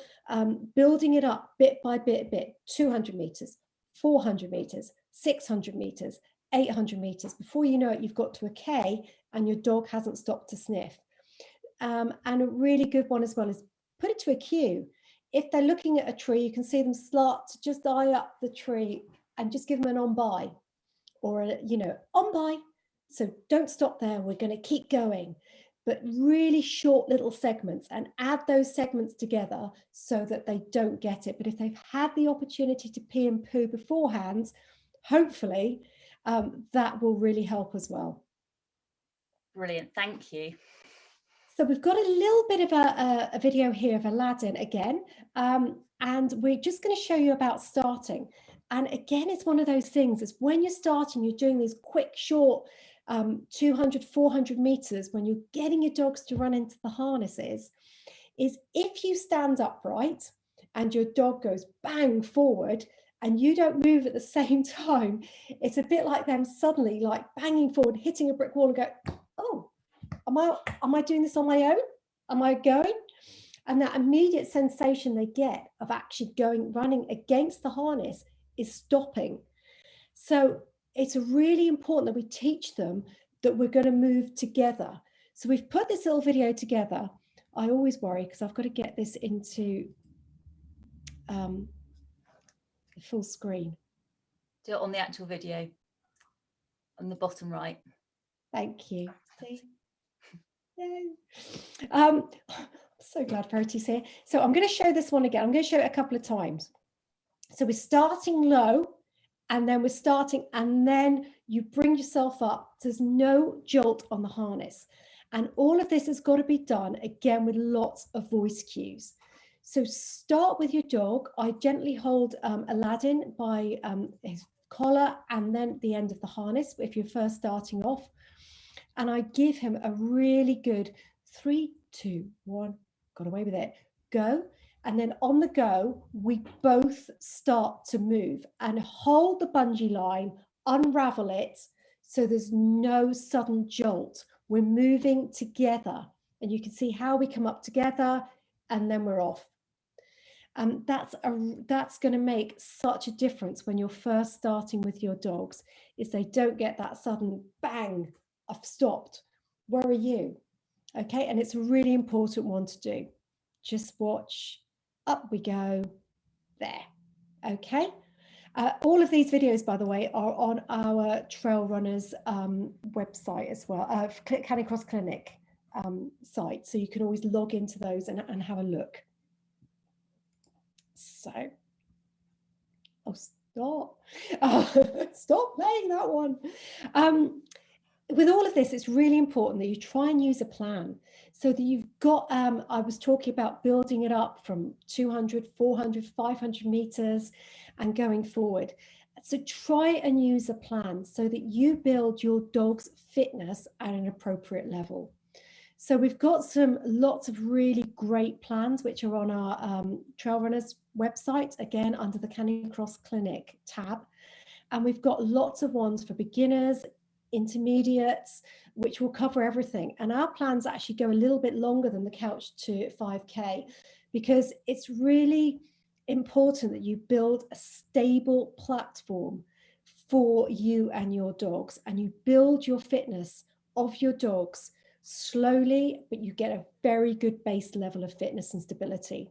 building it up bit by bit, 200 meters, 400 meters, 600 meters, 800 meters. Before you know it, you've got to a K and your dog hasn't stopped to sniff. And a really good one as well is put it to a cue. If they're looking at a tree, you can see them start to just eye up the tree and just give them an on by, or a, you know, on by. So don't stop there, we're going to keep going. But really short little segments, and add those segments together so that they don't get it. But if they've had the opportunity to pee and poo beforehand, hopefully that will really help as well. Brilliant, thank you. So we've got a little bit of a video here of Aladdin again, and we're just going to show you about starting. And again, it's one of those things, is when you're starting, you're doing these quick, short 200, 400 meters, when you're getting your dogs to run into the harnesses, is if you stand upright and your dog goes bang forward and you don't move at the same time, it's a bit like them suddenly like banging forward, hitting a brick wall and go, oh, am I doing this on my own? Am I going? And that immediate sensation they get of actually running against the harness is stopping. So it's really important that we teach them that we're going to move together. So we've put this little video together. I always worry because I've got to get this into full screen. Do it on the actual video on the bottom right. Thank you. See? Yay. So glad Verity's here. So I'm going to show this one again. I'm going to show it a couple of times. So we're starting low, and then we're starting, and then you bring yourself up. There's no jolt on the harness. And all of this has got to be done again with lots of voice cues. So start with your dog. I gently hold Aladdin by his collar and then the end of the harness if you're first starting off. And I give him a really good 3, 2, 1, got away with it, go. And then on the go, we both start to move and hold the bungee line, unravel it, so there's no sudden jolt. We're moving together, and you can see how we come up together and then we're off. That's going to make such a difference when you're first starting with your dogs, is they don't get that sudden bang, I've stopped. Where are you? Okay, and it's a really important one to do. Just watch, up we go, there. Okay. All of these videos, by the way, are on our trailrunners website as well, CaniCross Clinic site. So you can always log into those and have a look. So, oh, stop. Stop playing that one. With all of this, it's really important that you try and use a plan so that you've got, I was talking about building it up from 200, 400, 500 meters and going forward. So try and use a plan so that you build your dog's fitness at an appropriate level. So we've got lots of really great plans, which are on our Trailrunners website, again, under the CaniCross Clinic tab. And we've got lots of ones for beginners, intermediates, which will cover everything. And our plans actually go a little bit longer than the Couch to 5K, because it's really important that you build a stable platform for you and your dogs, and you build your fitness of your dogs slowly, but you get a very good base level of fitness and stability.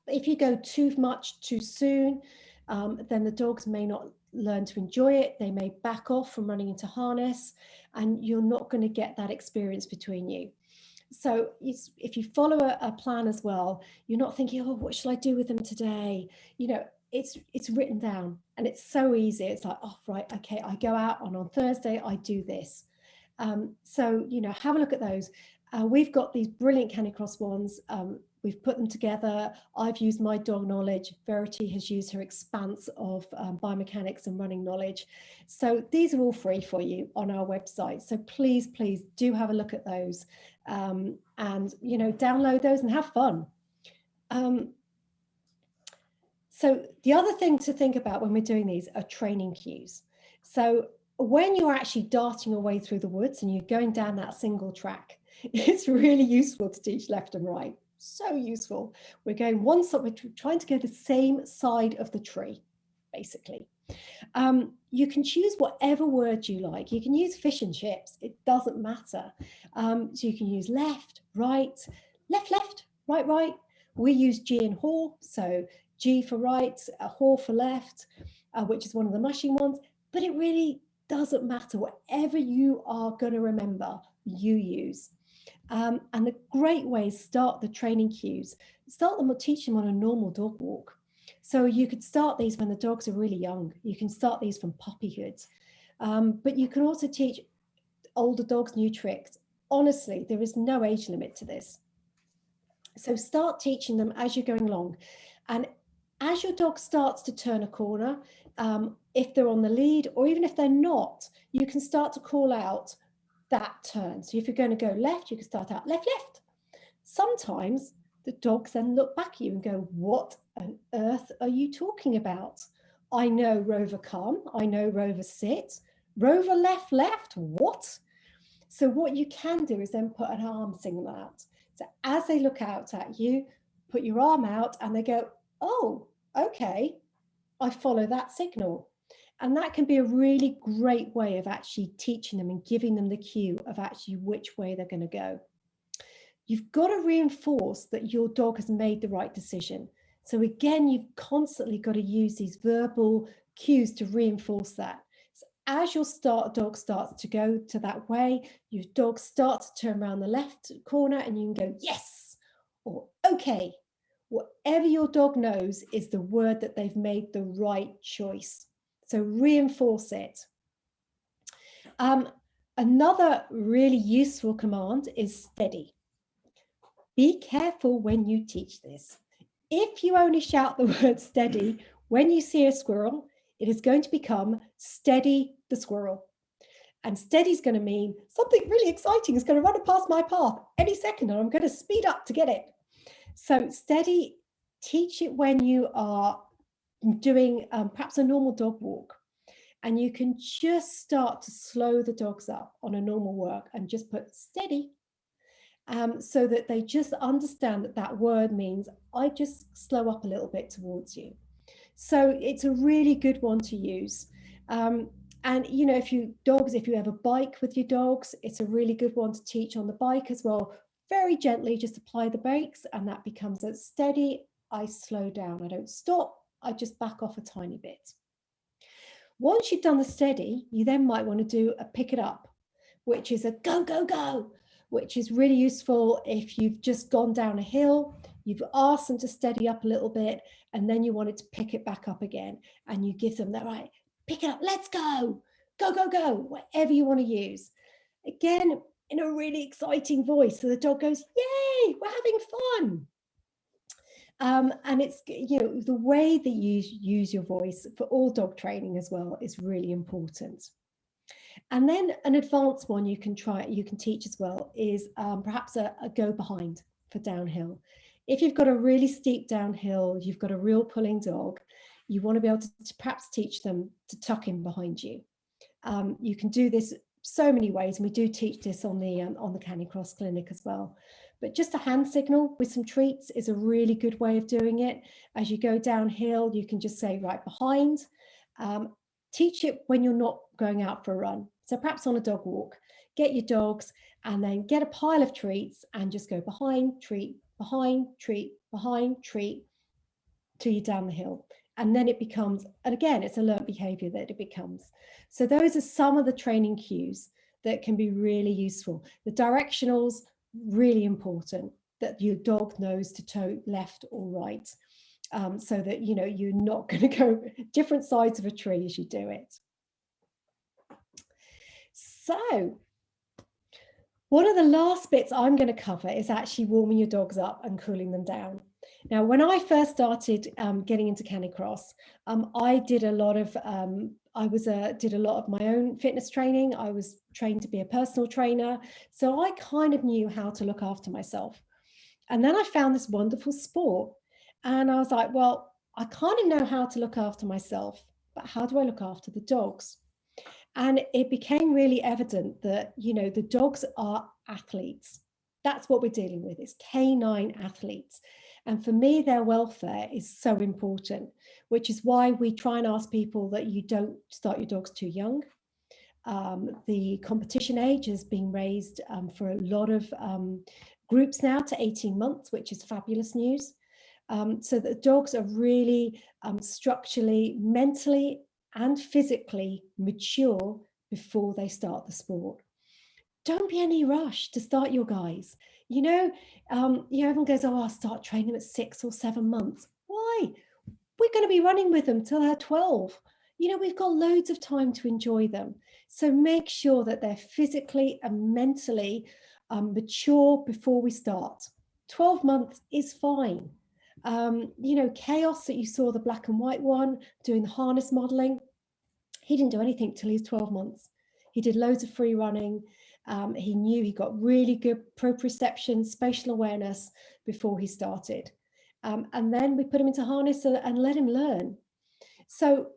If you go too much too soon, then the dogs may not learn to enjoy it. They may back off from running into harness, and you're not going to get that experience between you. So if you follow a plan as well, you're not thinking, oh, what should I do with them today? You know, it's written down, and it's so easy. It's like, oh, right, okay, I go out on Thursday, I do this. So, you know, have a look at those. We've got these brilliant CaniCross ones. We've put them together. I've used my dog knowledge. Verity has used her expanse of biomechanics and running knowledge. So these are all free for you on our website. So please, please do have a look at those, and, you know, download those and have fun. So the other thing to think about when we're doing these are training cues. So when you're actually darting away through the woods and you're going down that single track, it's really useful to teach left and right. So useful. We're going one side, we're trying to go the same side of the tree, basically. You can choose whatever word you like. You can use fish and chips. It doesn't matter. So you can use left, right, left, right. We use G and haw. So G for right, haw for left, which is one of the mushing ones. But it really doesn't matter. Whatever you are going to remember, you use. And the great ways start the training cues. Start them or teach them on a normal dog walk. So you could start these when the dogs are really young. You can start these from puppyhood. But you can also teach older dogs new tricks. Honestly, there is no age limit to this. So start teaching them as you're going along. And as your dog starts to turn a corner, if they're on the lead or even if they're not, you can start to call out that turn. So if you're going to go left, you can start out left. Sometimes the dogs then look back at you and go, what on earth are you talking about? I know Rover come, I know Rover sit, Rover left, what? So what you can do is then put an arm signal out. So as they look out at you, put your arm out and they go, oh, okay, I follow that signal. And that can be a really great way of actually teaching them and giving them the cue of actually which way they're going to go. You've got to reinforce that your dog has made the right decision. So again, you've constantly got to use these verbal cues to reinforce that. So as your dog starts to go to that way, your dog starts to turn around the left corner and you can go, yes, or okay. Whatever your dog knows is the word that they've made the right choice. So reinforce it. Another really useful command is steady. Be careful when you teach this. If you only shout the word steady when you see a squirrel, it is going to become steady the squirrel. And steady is going to mean something really exciting is going to run past my path any second and I'm going to speed up to get it. So steady Teach it when you are doing perhaps a normal dog walk, and you can just start to slow the dogs up on a normal walk and just put steady, so that they just understand that that word means I just slow up a little bit towards you. So it's a really good one to use. And you know, if you ever bike with your dogs, it's a really good one to teach on the bike as well. Very gently, just apply the brakes, and that becomes a steady. I slow down. I don't stop. I just back off a tiny bit. Once you've done the steady, you then might want to do a pick it up, which is a go, go, go, which is really useful if you've just gone down a hill, you've asked them to steady up a little bit, and then you wanted to pick it back up again, and you give them the right, pick it up, let's go, go, go, go, whatever you want to use. Again, in a really exciting voice, so the dog goes, yay, we're having fun. And it's, you know, the way that you use your voice for all dog training as well is really important. And then an advanced one you can teach as well is perhaps a go behind for downhill. If you've got a really steep downhill, you've got a real pulling dog, you want to be able to perhaps teach them to tuck in behind you. You can do this so many ways, and we do teach this on the CaniCross clinic as well. But just a hand signal with some treats is a really good way of doing it. As you go downhill, you can just say right behind. Teach it when you're not going out for a run. So perhaps on a dog walk, get your dogs and then get a pile of treats and just go behind, treat, behind, treat, behind, treat till you're down the hill. And then it becomes, and again, it's a learned behavior that it becomes. So those are some of the training cues that can be really useful. The directionals, really important, that your dog knows to toe left or right, so that, you know, you're not going to go different sides of a tree as you do it. So one of the last bits I'm going to cover is actually warming your dogs up and cooling them down. Now, when I first started getting into CaniCross, I did a lot of did a lot of my own fitness training. I was trained to be a personal trainer, so I kind of knew how to look after myself. And then I found this wonderful sport, and I was like, well, I kind of know how to look after myself, but how do I look after the dogs? And it became really evident that, you know, the dogs are athletes. That's what we're dealing with, is canine athletes. And for me, their welfare is so important, which is why we try and ask people that you don't start your dogs too young. The competition age has been raised for a lot of groups now to 18 months, which is fabulous news. So the dogs are really structurally, mentally, and physically mature before they start the sport. Don't be any rush to start your guys. You know, everyone goes, oh, I'll start training them at 6 or 7 months. Why? We're going to be running with them till they're 12. You know, we've got loads of time to enjoy them. So make sure that they're physically and mentally mature before we start. 12 months is fine. You know, Chaos, that you saw, the black and white one, doing the harness modeling, he didn't do anything till he was 12 months. He did loads of free running. He knew he got really good proprioception, spatial awareness before he started. And then we put him into harness and let him learn. So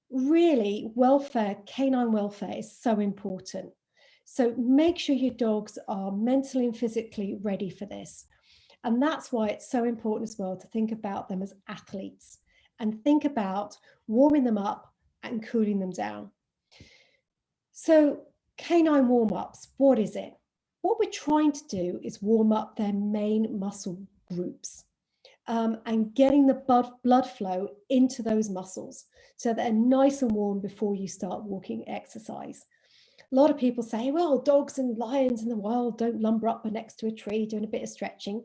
really, welfare, canine welfare, is so important. So make sure your dogs are mentally and physically ready for this. And that's why it's so important as well to think about them as athletes and think about warming them up and cooling them down. So canine warm-ups, what is it? What we're trying to do is warm up their main muscle groups and getting the blood flow into those muscles so that they're nice and warm before you start walking exercise. A lot of people say, well, dogs and lions in the wild don't lumber up next to a tree doing a bit of stretching.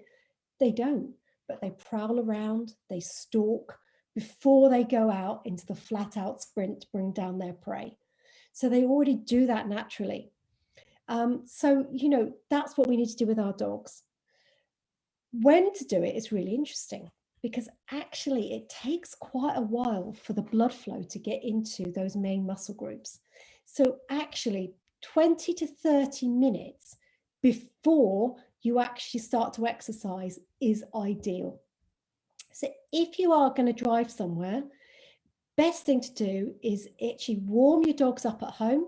They don't, but they prowl around, they stalk before they go out into the flat out sprint to bring down their prey. So they already do that naturally. So, you know, that's what we need to do with our dogs. When to do it is really interesting, because actually it takes quite a while for the blood flow to get into those main muscle groups. So actually 20 to 30 minutes before you actually start to exercise is ideal. So if you are going to drive somewhere, best thing to do is actually warm your dogs up at home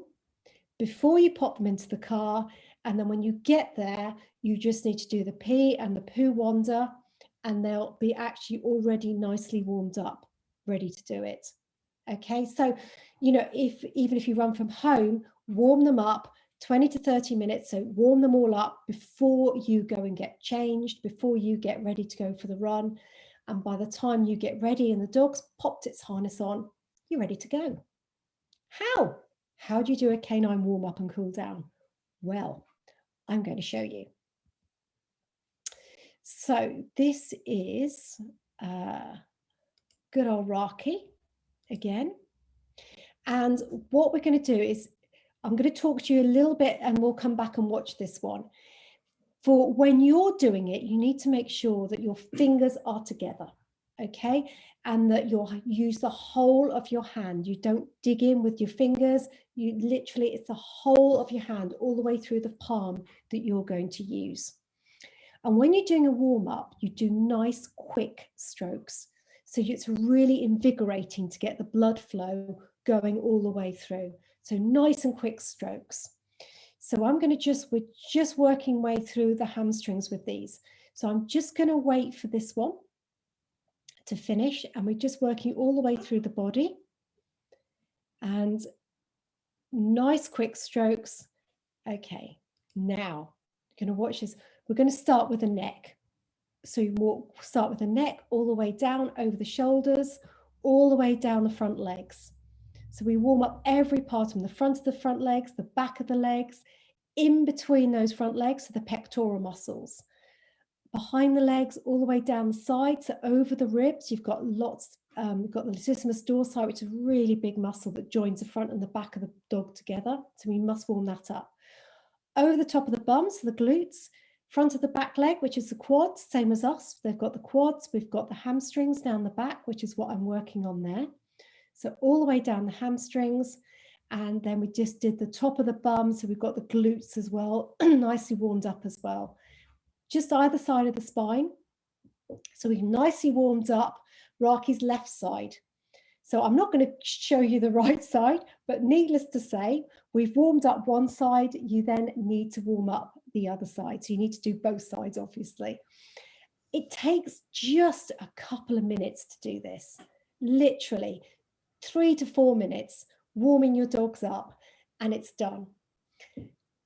before you pop them into the car. And then when you get there, you just need to do the pee and the poo wander, and they'll be actually already nicely warmed up, ready to do it. Okay, so, you know, even if you run from home, warm them up 20 to 30 minutes. So warm them all up before you go and get changed, before you get ready to go for the run. And by the time you get ready and the dog's popped its harness on, you're ready to go. How do you do a canine warm up and cool down? Well, I'm going to show you. So this is good old Rocky again. And what we're going to do is I'm going to talk to you a little bit, and we'll come back and watch this one. For when you're doing it, you need to make sure that your fingers are together, okay? And that you'll use the whole of your hand. You don't dig in with your fingers. You literally, it's the whole of your hand all the way through the palm that you're going to use. And when you're doing a warm up, you do nice, quick strokes. So it's really invigorating to get the blood flow going all the way through. So nice and quick strokes. So we're just working way through the hamstrings with these. So I'm just going to wait for this one to finish, and we're just working all the way through the body. And nice quick strokes. Okay, now you're going to watch this. We're going to start with the neck. So you start with the neck all the way down over the shoulders, all the way down the front legs. So we warm up every part from the front of the front legs, the back of the legs, in between those front legs, so the pectoral muscles. Behind the legs, all the way down the side, so over the ribs, you've got lots, we've got the latissimus dorsi, which is a really big muscle that joins the front and the back of the dog together. So we must warm that up. Over the top of the bum, so the glutes, front of the back leg, which is the quads, same as us. They've got the quads, we've got the hamstrings down the back, which is what I'm working on there. So all the way down the hamstrings. And then we just did the top of the bum. So we've got the glutes as well, nicely warmed up as well. Just either side of the spine. So we've nicely warmed up Raki's left side. So I'm not going to show you the right side, but needless to say, we've warmed up one side. You then need to warm up the other side. So you need to do both sides, obviously. It takes just a couple of minutes to do this, literally 3 to 4 minutes, warming your dogs up, and it's done.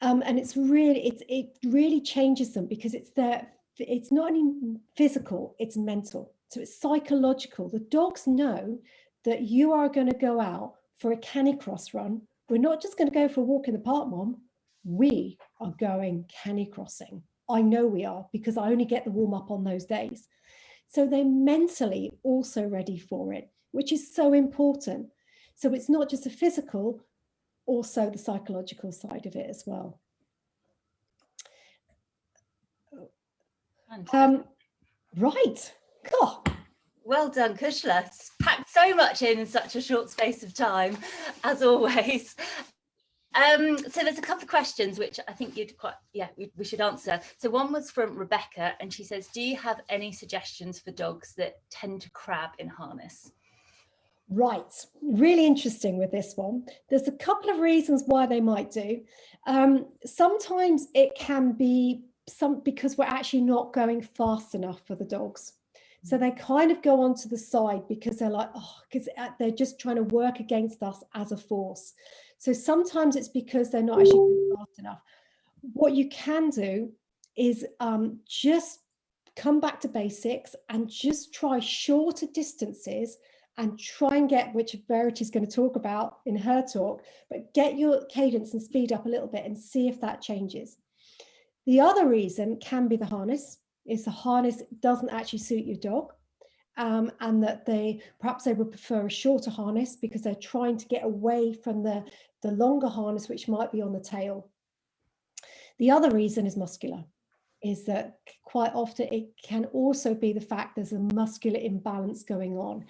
And it really changes them, because it's not only physical, it's mental. So it's psychological. The dogs know that you are going to go out for a CaniCross run. We're not just going to go for a walk in the park, Mom. We are going CaniCrossing. I know we are, because I only get the warm up on those days. So they're mentally also ready for it, which is so important. So it's not just a physical, also the psychological side of it as well. Right. God. Well done, Cushla. It's packed so much in such a short space of time, as always. So there's a couple of questions which I think we should answer. So one was from Rebecca, and she says, do you have any suggestions for dogs that tend to crab in harness? Right, really interesting with this one. There's a couple of reasons why they might do. Sometimes it can be because we're actually not going fast enough for the dogs. So they kind of go onto the side because they're like, oh, because they're just trying to work against us as a force. So sometimes it's because they're not actually going fast enough. What you can do is just come back to basics and just try shorter distances, and try and get, which Verity is going to talk about in her talk, but get your cadence and speed up a little bit and see if that changes. The other reason can be the harness. Is the harness doesn't actually suit your dog, and that perhaps they would prefer a shorter harness because they're trying to get away from the longer harness, which might be on the tail. The other reason is muscular, is that quite often it can also be the fact there's a muscular imbalance going on,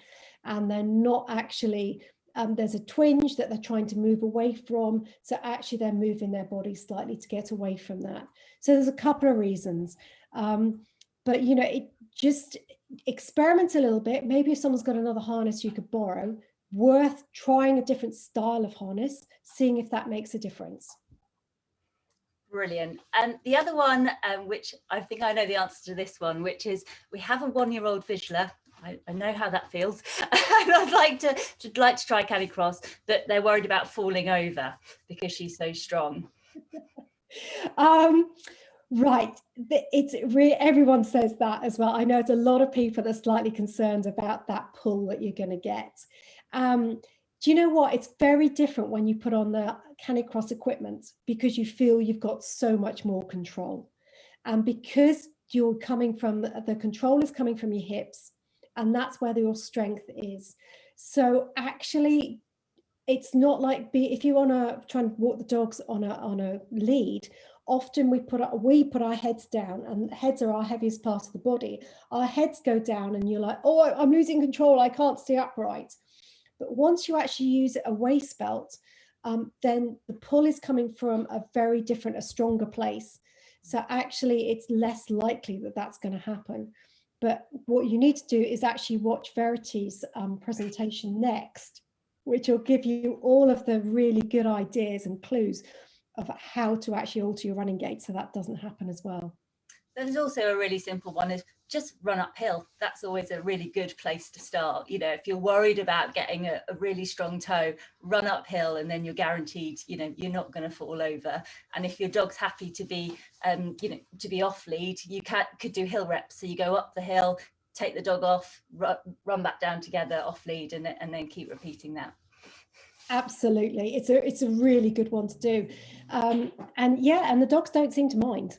and they're not actually, there's a twinge that they're trying to move away from, so actually they're moving their body slightly to get away from that. So there's a couple of reasons, but you know, experiment a little bit. Maybe if someone's got another harness you could borrow, worth trying a different style of harness, seeing if that makes a difference. Brilliant. And the other one, which I think I know the answer to this one, which is we have a 1-year-old Cushla. I know how that feels. And I'd like to try CaniCross, but they're worried about falling over because she's so strong. Right, it's really, everyone says that as well. I know there's a lot of people that are slightly concerned about that pull that you're going to get. Do you know what? It's very different when you put on the CaniCross equipment, because you feel you've got so much more control, and because you're coming from the control is coming from your hips, and that's where your strength is. So actually, it's not like if you want to try and walk the dogs on a lead. Often we put our heads down, and heads are our heaviest part of the body. Our heads go down and you're like, oh, I'm losing control, I can't stay upright. But once you actually use a waist belt, then the pull is coming from a very different, a stronger place. So actually it's less likely that that's going to happen. But what you need to do is actually watch Verity's presentation next, which will give you all of the really good ideas and clues of how to actually alter your running gait so that doesn't happen as well. There's also a really simple one, is just run uphill. That's always a really good place to start. You know, if you're worried about getting a really strong toe, run uphill, and then you're guaranteed, you know, you're not going to fall over. And if your dog's happy to be, you know, to be off lead, you could do hill reps. So you go up the hill, take the dog off, run back down together off lead, and then keep repeating that. Absolutely, it's a really good one to do, and yeah, and the dogs don't seem to mind.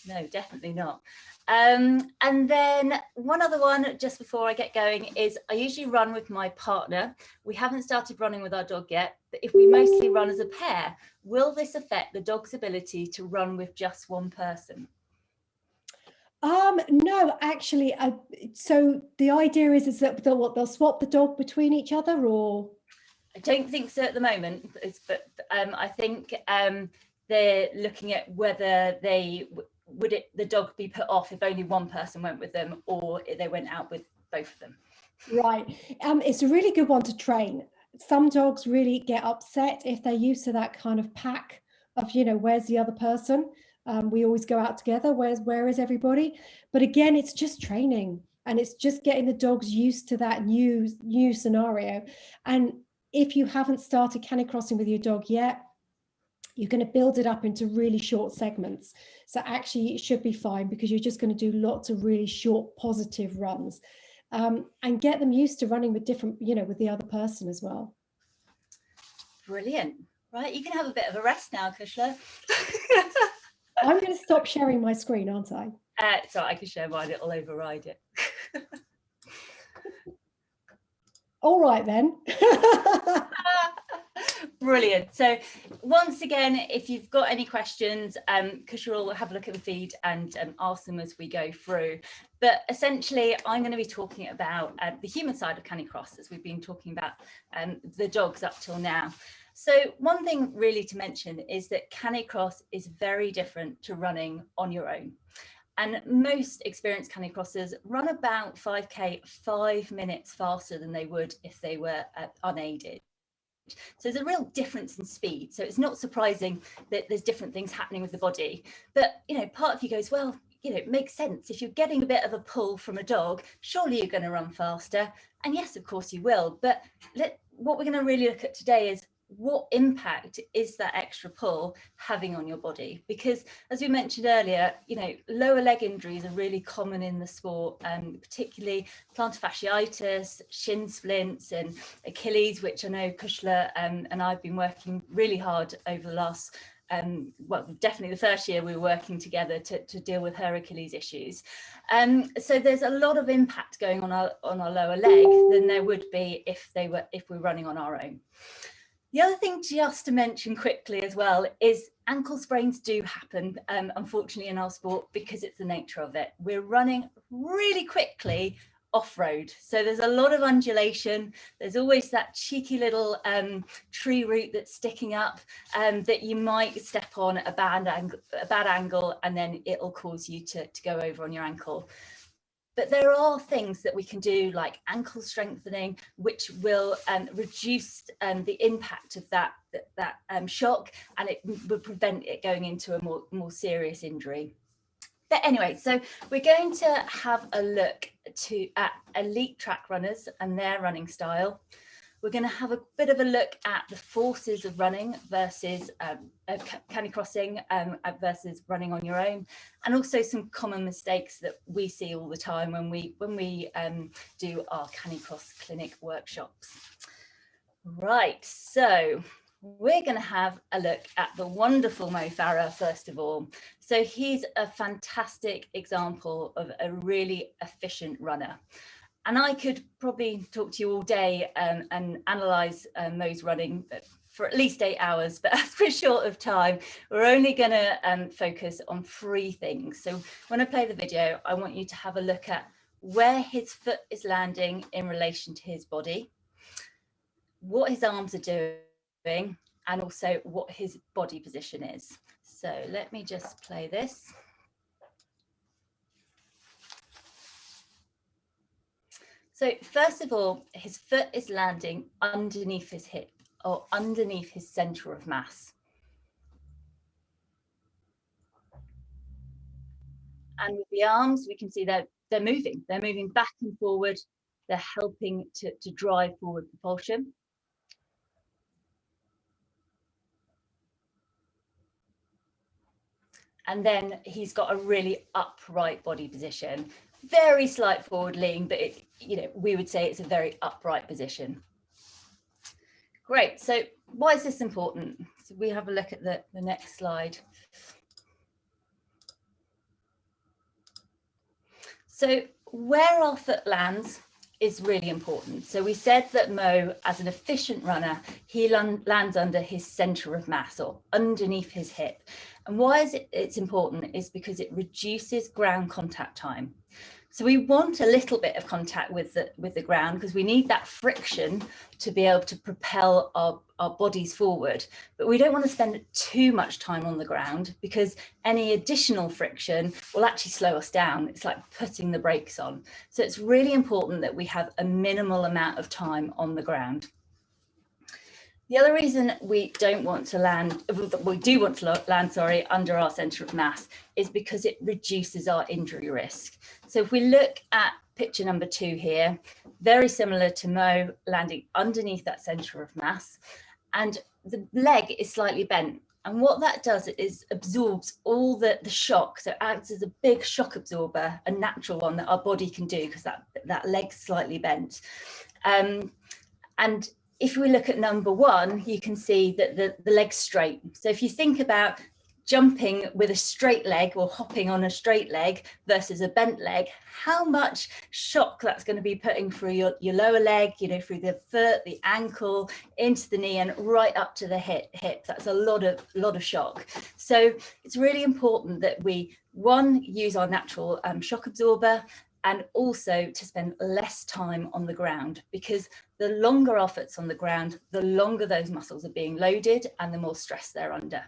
No, definitely not. And then one other one just before I get going is I usually run with my partner. We haven't started running with our dog yet, but if we mostly run as a pair, will this affect the dog's ability to run with just one person? No, actually, so the idea is that they'll swap the dog between each other, or? I don't think so at the moment, but I think they're looking at whether the dog be put off if only one person went with them, or if they went out with both of them. Right. It's a really good one to train. Some dogs really get upset if they're used to that kind of pack of, you know, where's the other person? We always go out together. Where is everybody? But again, it's just training, and it's just getting the dogs used to that new scenario. And if you haven't started CaniCrossing with your dog yet, you're going to build it up into really short segments. So actually it should be fine, because you're just going to do lots of really short positive runs, and get them used to running with different, you know, with the other person as well. Brilliant. Right, you can have a bit of a rest now, Cushla. I'm going to stop sharing my screen, aren't I? So I can share mine, it'll override it. All right then. Brilliant. So once again, if you've got any questions, Cushla will have a look at the feed and ask them as we go through. But essentially, I'm going to be talking about the human side of CaniCross, as we've been talking about the dogs up till now. So one thing really to mention is that CaniCross is very different to running on your own. And most experienced CaniCrossers run about 5K 5 minutes faster than they would if they were unaided. So there's a real difference in speed. So it's not surprising that there's different things happening with the body. But, you know, part of you goes, well, you know, it makes sense. If you're getting a bit of a pull from a dog, surely you're going to run faster. And yes, of course you will. But what we're going to really look at today is, what impact is that extra pull having on your body? Because as we mentioned earlier, you know, lower leg injuries are really common in the sport, particularly plantar fasciitis, shin splints and Achilles, which I know Cushla and I've been working really hard over the last well, definitely the first year we were working together to deal with her Achilles issues. So there's a lot of impact going on our lower leg than there would be if we're running on our own. The other thing just to mention quickly as well is ankle sprains do happen, unfortunately, in our sport, because it's the nature of it. We're running really quickly off-road, so there's a lot of undulation. There's always that cheeky little tree root that's sticking up that you might step on at a bad angle, and then it'll cause you to go over on your ankle. But there are things that we can do like ankle strengthening, which will reduce the impact of that shock, and it will prevent it going into a more serious injury. But anyway, so we're going to have a look at elite track runners and their running style. We're going to have a bit of a look at the forces of running versus CaniCrossing versus running on your own, and also some common mistakes that we see all the time when we do our CaniCross clinic workshops. Right, so we're going to have a look at the wonderful Mo Farah first of all. So he's a fantastic example of a really efficient runner. And I could probably talk to you all day and analyse Mo's running for at least 8 hours, but as we're short of time, we're only going to focus on 3 things. So when I play the video, I want you to have a look at where his foot is landing in relation to his body, what his arms are doing, and also what his body position is. So let me just play this. So first of all, his foot is landing underneath his hip or underneath his center of mass. And with the arms, we can see that they're moving back and forward. They're helping to drive forward propulsion. And then he's got a really upright body position, very slight forward lean, but we would say it's a very upright position. Great, so why is this important? So we have a look at the next slide. So where our foot lands is really important. So we said that Mo, as an efficient runner, he lands under his center of mass or underneath his hip. And why is it's important is because it reduces ground contact time. So we want a little bit of contact with the ground because we need that friction to be able to propel our bodies forward. But we don't want to spend too much time on the ground because any additional friction will actually slow us down. It's like putting the brakes on. So it's really important that we have a minimal amount of time on the ground. The other reason we don't want to land, we do want to land, sorry, under our center of mass is because it reduces our injury risk. So if we look at picture number 2 here, very similar to Mo landing underneath that center of mass, and the leg is slightly bent. And what that does is absorbs all the shock. So it acts as a big shock absorber, a natural one that our body can do because that leg's slightly bent. And if we look at number 1, you can see that the leg's straight. So if you think about jumping with a straight leg or hopping on a straight leg versus a bent leg, how much shock that's going to be putting through your lower leg, through the foot, the ankle, into the knee and right up to the hip. That's a lot of shock. So it's really important that we, 1, use our natural shock absorber, and also to spend less time on the ground, because the longer our foot's on the ground, the longer those muscles are being loaded and the more stress they're under.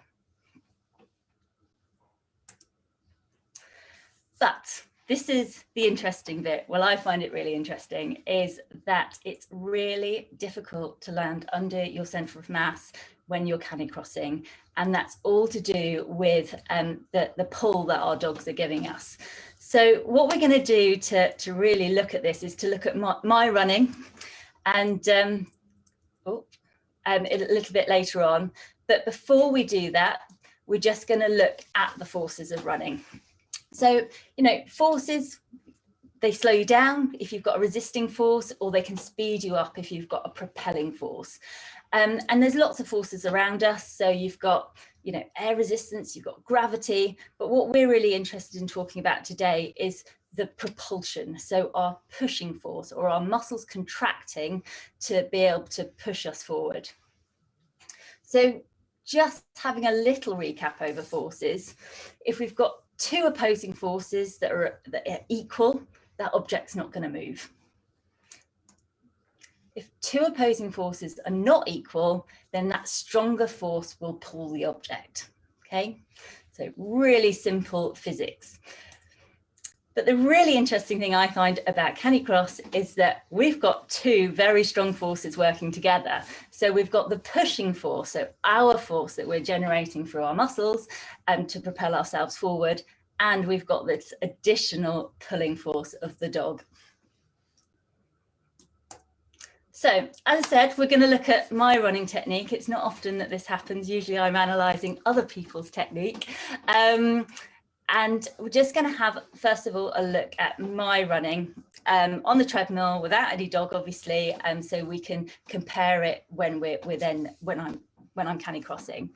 But this is the interesting bit. Well, I find it really interesting, is that it's really difficult to land under your center of mass when you're CaniCrossing, and that's all to do with the pull that our dogs are giving us. So what we're going to do to really look at this is to look at my running, and a little bit later on. But before we do that, we're just going to look at the forces of running. So, forces, they slow you down if you've got a resisting force, or they can speed you up if you've got a propelling force. And there's lots of forces around us. So you've got, air resistance, you've got gravity. But what we're really interested in talking about today is the propulsion. So our pushing force, or our muscles contracting to be able to push us forward. So just having a little recap over forces, if we've got 2 opposing forces that are equal, that object's not going to move. If 2 opposing forces are not equal, then that stronger force will pull the object. Okay, so really simple physics. But the really interesting thing I find about CaniCross is that we've got two very strong forces working together. So we've got the pushing force, so our force that we're generating through our muscles to propel ourselves forward. And we've got this additional pulling force of the dog. So, as I said, we're going to look at my running technique. It's not often that this happens. Usually I'm analysing other people's technique. And we're just going to have, first of all, a look at my running on the treadmill without any dog, obviously, so we can compare it when I'm CaniCrossing.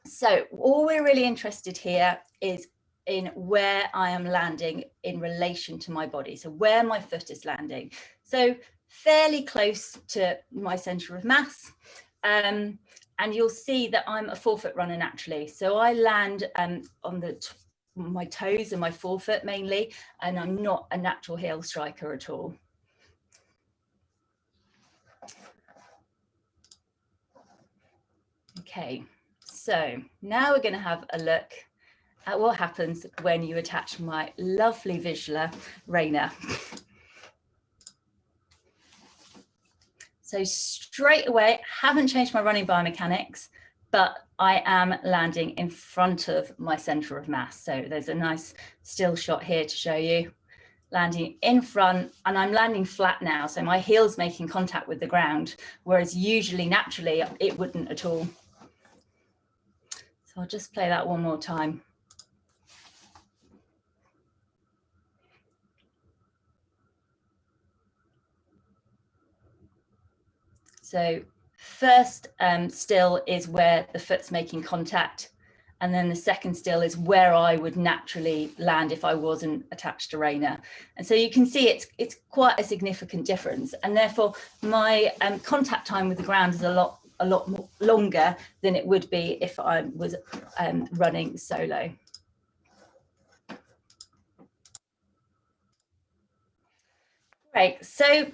So all we're really interested here is in where I am landing in relation to my body, so where my foot is landing. So fairly close to my centre of mass. And you'll see that I'm a forefoot runner naturally. So I land on my toes and my forefoot mainly, and I'm not a natural heel striker at all. Okay, so now we're going to have a look at what happens when you attach my lovely Cushla reiner. So straight away, haven't changed my running biomechanics, but I am landing in front of my centre of mass. So there's a nice still shot here to show you. Landing in front, and I'm landing flat now. So my heel's making contact with the ground, whereas usually, naturally, it wouldn't at all. So I'll just play that one more time. So first still is where the foot's making contact. And then the second still is where I would naturally land if I wasn't attached to reiner. And so you can see it's quite a significant difference. And therefore my contact time with the ground is a lot more longer than it would be if I was running solo. Great, so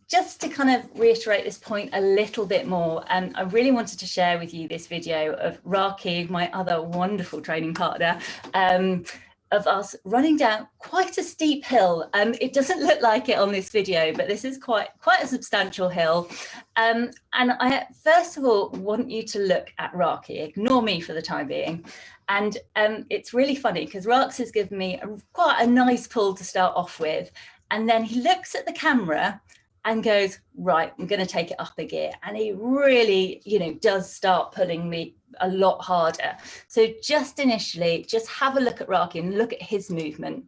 just to kind of reiterate this point a little bit more, I really wanted to share with you this video of Raki, my other wonderful training partner, of us running down quite a steep hill. It doesn't look like it on this video, but this is quite a substantial hill. And I first of all want you to look at Raki, ignore me for the time being. And it's really funny because Rax has given me quite a nice pull to start off with. And then he looks at the camera and goes, right, I'm going to take it up a gear. And he really, does start pulling me a lot harder. So just initially, just have a look at Raki and look at his movement.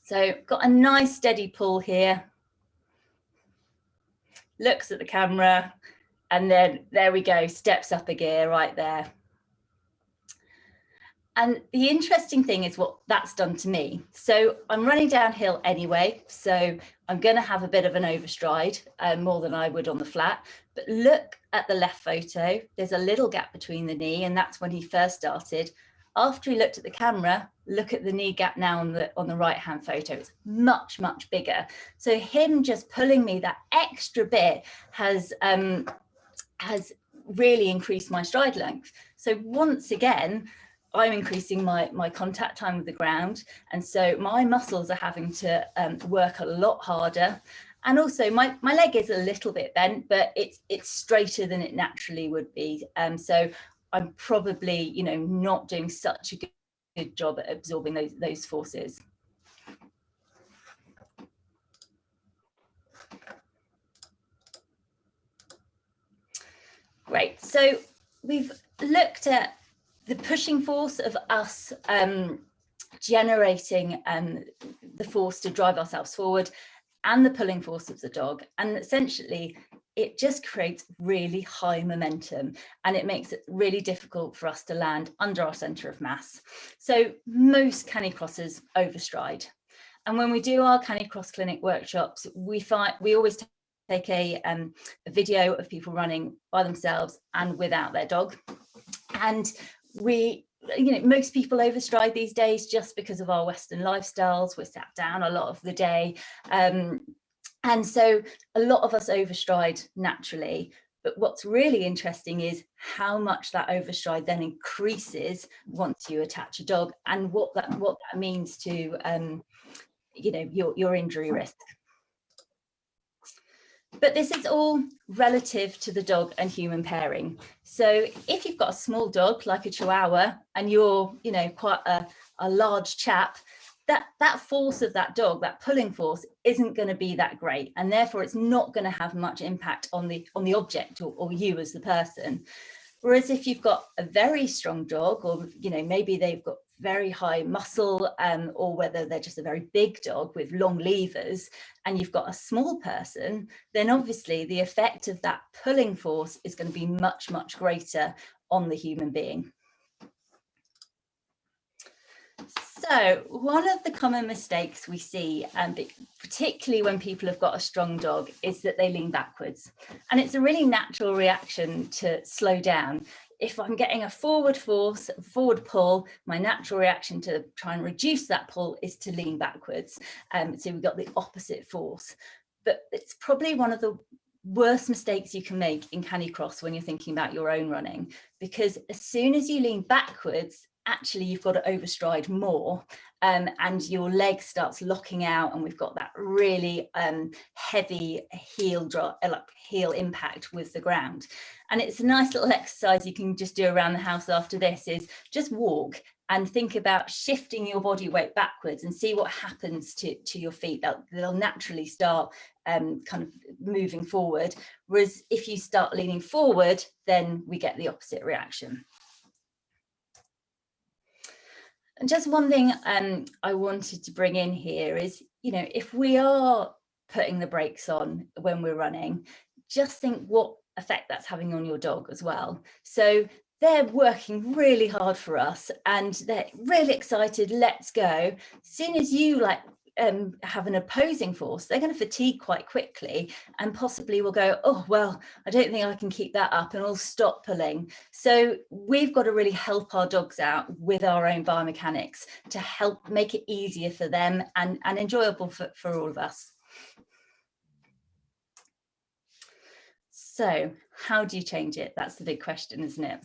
So got a nice steady pull here. Looks at the camera, and then there we go, steps up a gear right there. And the interesting thing is what that's done to me. So I'm running downhill anyway, so I'm going to have a bit of an overstride, more than I would on the flat. But look at the left photo. There's a little gap between the knee, and that's when he first started. After he looked at the camera, look at the knee gap now on the right-hand photo. It's much, much bigger. So him just pulling me that extra bit has really increased my stride length. So once again, I'm increasing my contact time with the ground, and so my muscles are having to work a lot harder. And also my leg is a little bit bent, but it's straighter than it naturally would be. So I'm probably not doing such a good job at absorbing those forces. Great. So we've looked at the pushing force of us generating the force to drive ourselves forward, and the pulling force of the dog. And essentially, it just creates really high momentum, and it makes it really difficult for us to land under our centre of mass. So most CaniCrosses overstride. And when we do our CaniCross clinic workshops, we always take a video of people running by themselves and without their dog. And most people overstride these days just because of our Western lifestyles. We're sat down a lot of the day. And so a lot of us overstride naturally. But what's really interesting is how much that overstride then increases once you attach a dog, and what that means to you know, your injury risk. But this is all relative to the dog and human pairing. So if you've got a small dog like a Chihuahua and you're, you know, quite a large chap, that force of that dog, that pulling force, isn't going to be that great, and therefore it's not going to have much impact on the object or you as the person. Whereas if you've got a very strong dog, or, you know, maybe they've got very high muscle, or whether they're just a very big dog with long levers, and you've got a small person, then obviously the effect of that pulling force is going to be much, much greater on the human being. So one of the common mistakes we see, particularly when people have got a strong dog, is that they lean backwards. And it's a really natural reaction to slow down. If I'm getting a forward force, forward pull, my natural reaction to try and reduce that pull is to lean backwards. So we've got the opposite force. But it's probably one of the worst mistakes you can make in CaniCross when you're thinking about your own running, because as soon as you lean backwards, actually you've got to overstride more, and your leg starts locking out, and we've got that really heavy heel impact with the ground. And it's a nice little exercise you can just do around the house after this, is just walk and think about shifting your body weight backwards and see what happens to your feet. They'll naturally start kind of moving forward, whereas if you start leaning forward, then we get the opposite reaction. And just one thing I wanted to bring in here is, you know, if we are putting the brakes on when we're running, just think what effect that's having on your dog as well. So they're working really hard for us and they're really excited, let's go. As soon as you have an opposing force, they're going to fatigue quite quickly and possibly will go, oh, well, I don't think I can keep that up, and will stop pulling. So we've got to really help our dogs out with our own biomechanics to help make it easier for them and enjoyable for all of us. So how do you change it? That's the big question, isn't it?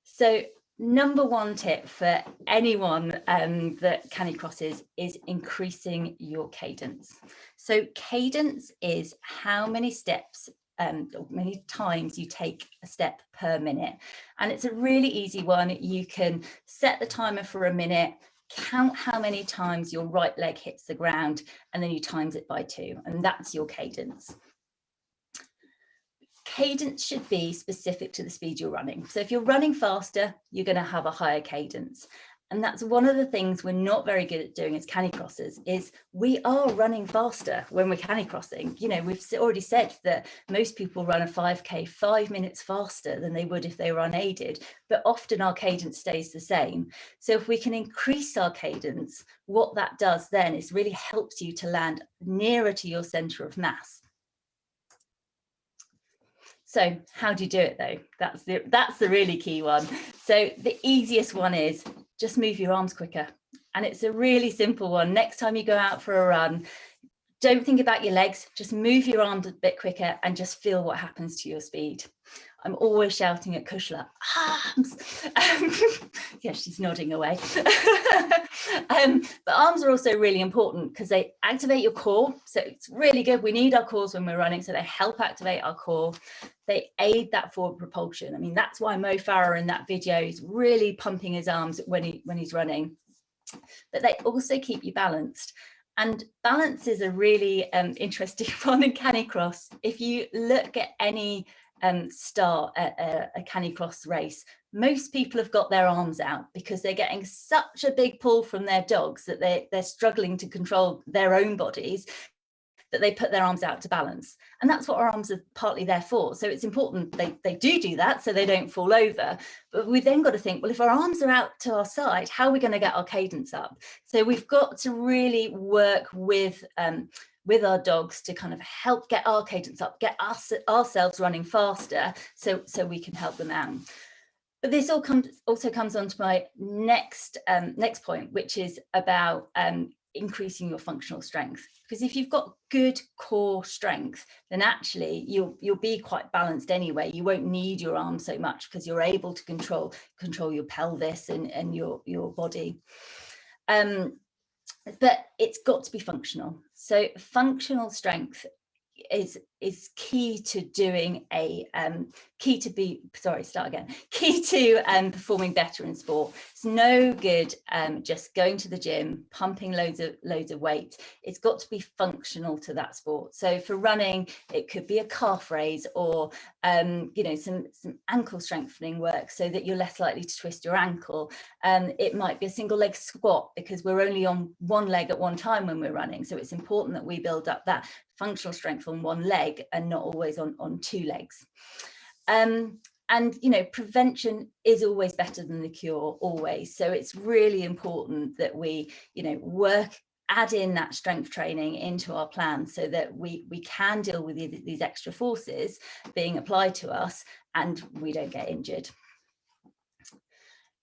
So number one tip for anyone that CaniCrosses is increasing your cadence. So cadence is how many steps, or many times you take a step per minute. And it's a really easy one. You can set the timer for a minute, count how many times your right leg hits the ground, and then you times it by 2. And that's your cadence. Cadence should be specific to the speed you're running. So if you're running faster, you're going to have a higher cadence. And that's one of the things we're not very good at doing as CaniCrossers, is we are running faster when we're CaniCrossing. You know, we've already said that most people run a 5K 5 minutes faster than they would if they were unaided, but often our cadence stays the same. So if we can increase our cadence, what that does then is really helps you to land nearer to your center of mass. So how do you do it though? That's the really key one. So the easiest one is just move your arms quicker. And it's a really simple one. Next time you go out for a run, don't think about your legs, just move your arms a bit quicker and just feel what happens to your speed. I'm always shouting at Cushla, arms. Yeah, she's nodding away. But arms are also really important because they activate your core. So it's really good. We need our cores when we're running, so they help activate our core. They aid that forward propulsion. I mean, that's why Mo Farah in that video is really pumping his arms when he's running. But they also keep you balanced. And balance is a really interesting one in CaniCross. If you look at any start at a CaniCross race, most people have got their arms out because they're getting such a big pull from their dogs that they're struggling to control their own bodies, that they put their arms out to balance. And that's what our arms are partly there for. So it's important they do that so they don't fall over. But we then got to think, well, if our arms are out to our side, how are we going to get our cadence up? So we've got to really work with our dogs to kind of help get our cadence up, get ourselves running faster so we can help them out. But this also comes on to my next point, which is about increasing your functional strength, because if you've got good core strength, then actually you'll be quite balanced anyway. You won't need your arms so much because you're able to control your pelvis and your body. But it's got to be functional. So functional strength is key to doing key to performing better in sport. It's no good just going to the gym, pumping loads of weight. It's got to be functional to that sport. So for running, it could be a calf raise, or some ankle strengthening work so that you're less likely to twist your ankle. It might be a single leg squat because we're only on one leg at one time when we're running, so it's important that we build up that functional strength on one leg and not always on two legs. And prevention is always better than the cure, always. So it's really important that we add in that strength training into our plan so that we can deal with these extra forces being applied to us and we don't get injured.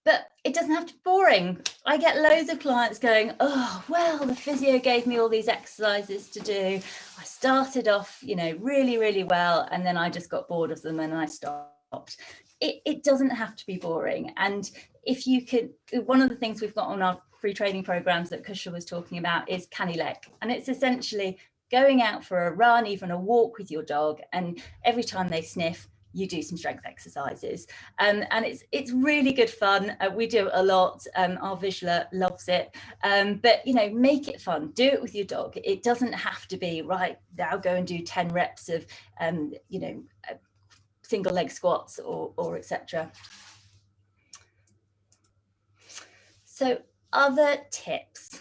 But it doesn't have to be boring. I get loads of clients going, oh, well, the physio gave me all these exercises to do. I started off, really, really well, and then I just got bored of them and I stopped. It doesn't have to be boring. And if you could, one of the things we've got on our free training programs that Cushla was talking about is CaniLec. And it's essentially going out for a run, even a walk with your dog, and every time they sniff, you do some strength exercises, and it's really good fun. We do it a lot. Our Visualer loves it, but make it fun. Do it with your dog. It doesn't have to be right now. Go and do 10 reps of single leg squats or etc. So other tips.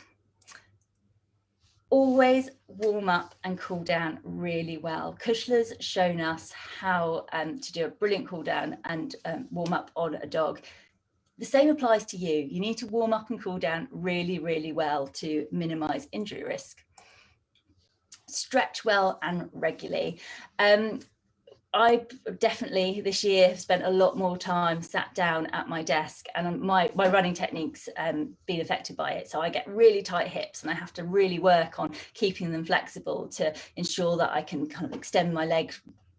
Always warm up and cool down really well. Cushla's shown us how to do a brilliant cool down and warm up on a dog. The same applies to you. You need to warm up and cool down really, really well to minimize injury risk. Stretch well and regularly. I definitely this year have spent a lot more time sat down at my desk, and my running techniques been affected by it. So I get really tight hips and I have to really work on keeping them flexible to ensure that I can kind of extend my leg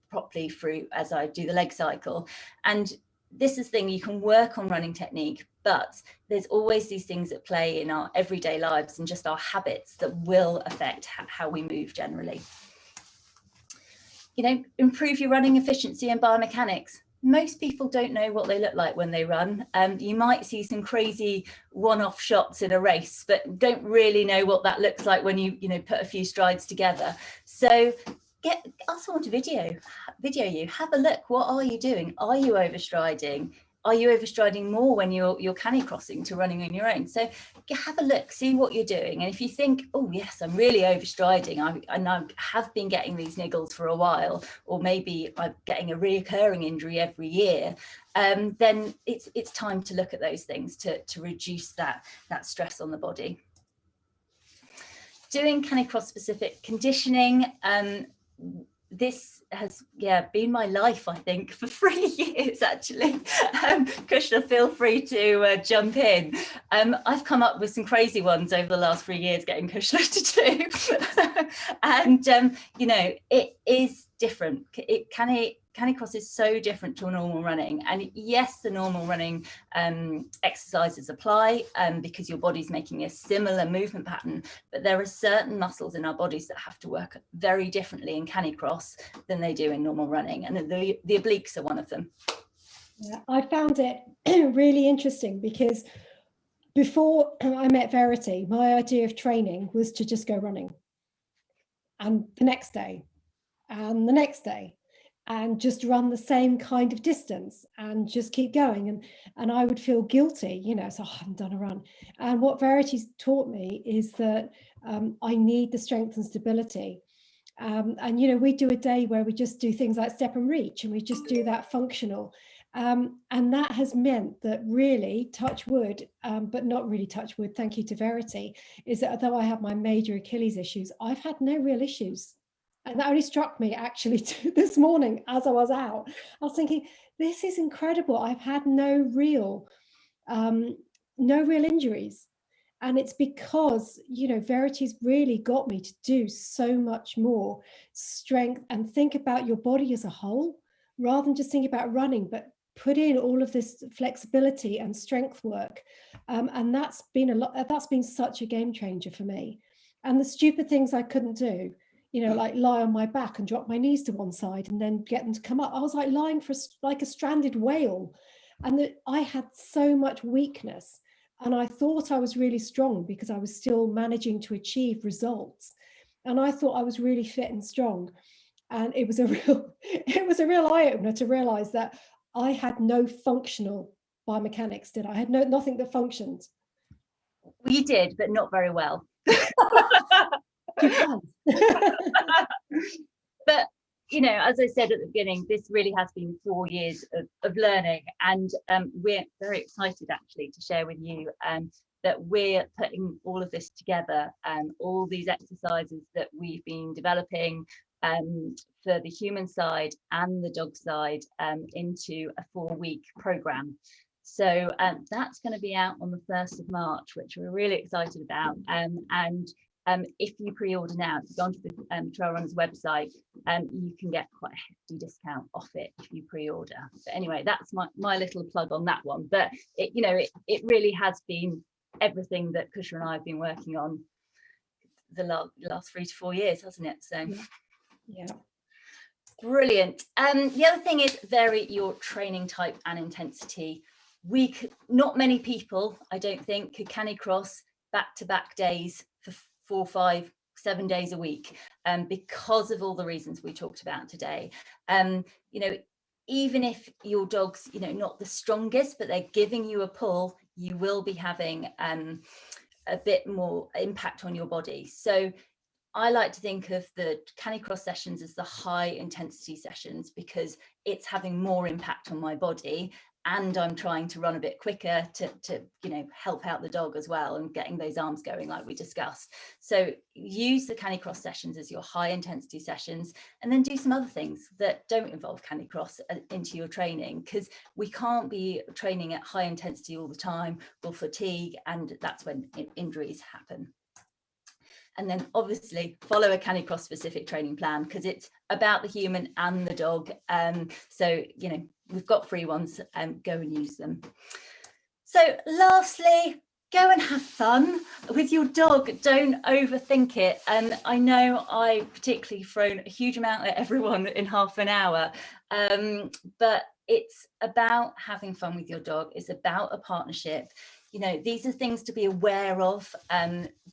properly through as I do the leg cycle. And this is the thing, you can work on running technique, but there's always these things at play in our everyday lives and just our habits that will affect how we move generally. Improve your running efficiency and biomechanics. Most people don't know what they look like when they run. You might see some crazy one-off shots in a race, but don't really know what that looks like when you put a few strides together. So ask someone to video you. Have a look. What are you doing? Are you overstriding? Are you overstriding more when you're CaniCrossing to running on your own? So have a look, see what you're doing. And if you think, oh yes, I'm really overstriding, I have been getting these niggles for a while, or maybe I'm getting a reoccurring injury every year, then it's time to look at those things to reduce that stress on the body. Doing CaniCross specific conditioning. This has been my life, I think, for 3 years actually. Cushla, feel free to jump in. I've come up with some crazy ones over the last 3 years getting Cushla to do. And it is different. CaniCross is so different to a normal running, and yes, the normal running exercises apply because your body's making a similar movement pattern, but there are certain muscles in our bodies that have to work very differently in CaniCross than they do in normal running, and the obliques are one of them. Yeah, I found it really interesting because before I met Verity, my idea of training was to just go running, and the next day and the next day, and just run the same kind of distance and just keep going. And I would feel guilty, so I haven't done a run. And what Verity's taught me is that I need the strength and stability. And we do a day where we just do things like step and reach, and we just do that functional. And that has meant that really, touch wood, but not really touch wood, thank you to Verity, is that although I have my major Achilles issues, I've had no real issues. And that only struck me actually this morning as I was out. I was thinking, this is incredible. I've had no real injuries. And it's because, you know, Verity's really got me to do so much more strength and think about your body as a whole, rather than just thinking about running, but put in all of this flexibility and strength work. And that's been such a game changer for me. And the stupid things I couldn't do, you know, like lie on my back and drop my knees to one side and then get them to come up. I was like lying for like a stranded whale. And I had so much weakness. And I thought I was really strong because I was still managing to achieve results. And I thought I was really fit and strong. And it was a real eye-opener to realize that I had no functional biomechanics, did I? I had nothing that functioned. We did, but not very well. But you know, as I said at the beginning, this really has been 4 years of learning, and we're very excited actually to share with you that we're putting all of this together, all these exercises that we've been developing for the human side and the dog side into a 4-week program. So that's going to be out on the 1st of March, which we're really excited about. And if you pre-order now, if you go onto the trailrunners website, you can get quite a hefty discount off it if you pre-order. But anyway, that's my little plug on that one. But it, you know, it really has been everything that Cushla and I have been working on the last 3 to 4 years, hasn't it? So yeah. Brilliant. The other thing is vary your training type and intensity. Not many people, I don't think, could CaniCross back-to-back days for 4, 5, 7 days a week, because of all the reasons we talked about today. You know, even if your dog's, you know, not the strongest, but they're giving you a pull, you will be having a bit more impact on your body. So I like to think of the CaniCross sessions as the high intensity sessions because it's having more impact on my body, and I'm trying to run a bit quicker to you know, help out the dog as well and getting those arms going like we discussed. So use the CaniCross sessions as your high intensity sessions, and then do some other things that don't involve CaniCross into your training, because we can't be training at high intensity all the time. We'll fatigue, and that's when injuries happen. And then obviously follow a CaniCross specific training plan, because it's about the human and the dog. So, you know, we've got free ones, go and use them. So lastly, go and have fun with your dog. Don't overthink it. And I know I particularly thrown a huge amount at everyone in half an hour, but it's about having fun with your dog. It's about a partnership. You know, these are things to be aware of,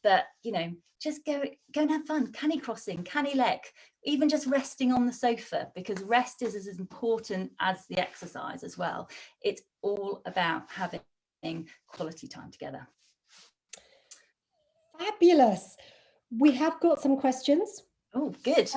but, you know, just go and have fun. CaniCrossing, CaniLec, even just resting on the sofa, because rest is as important as the exercise as well. It's all about having quality time together. Fabulous. We have got some questions. Oh, good.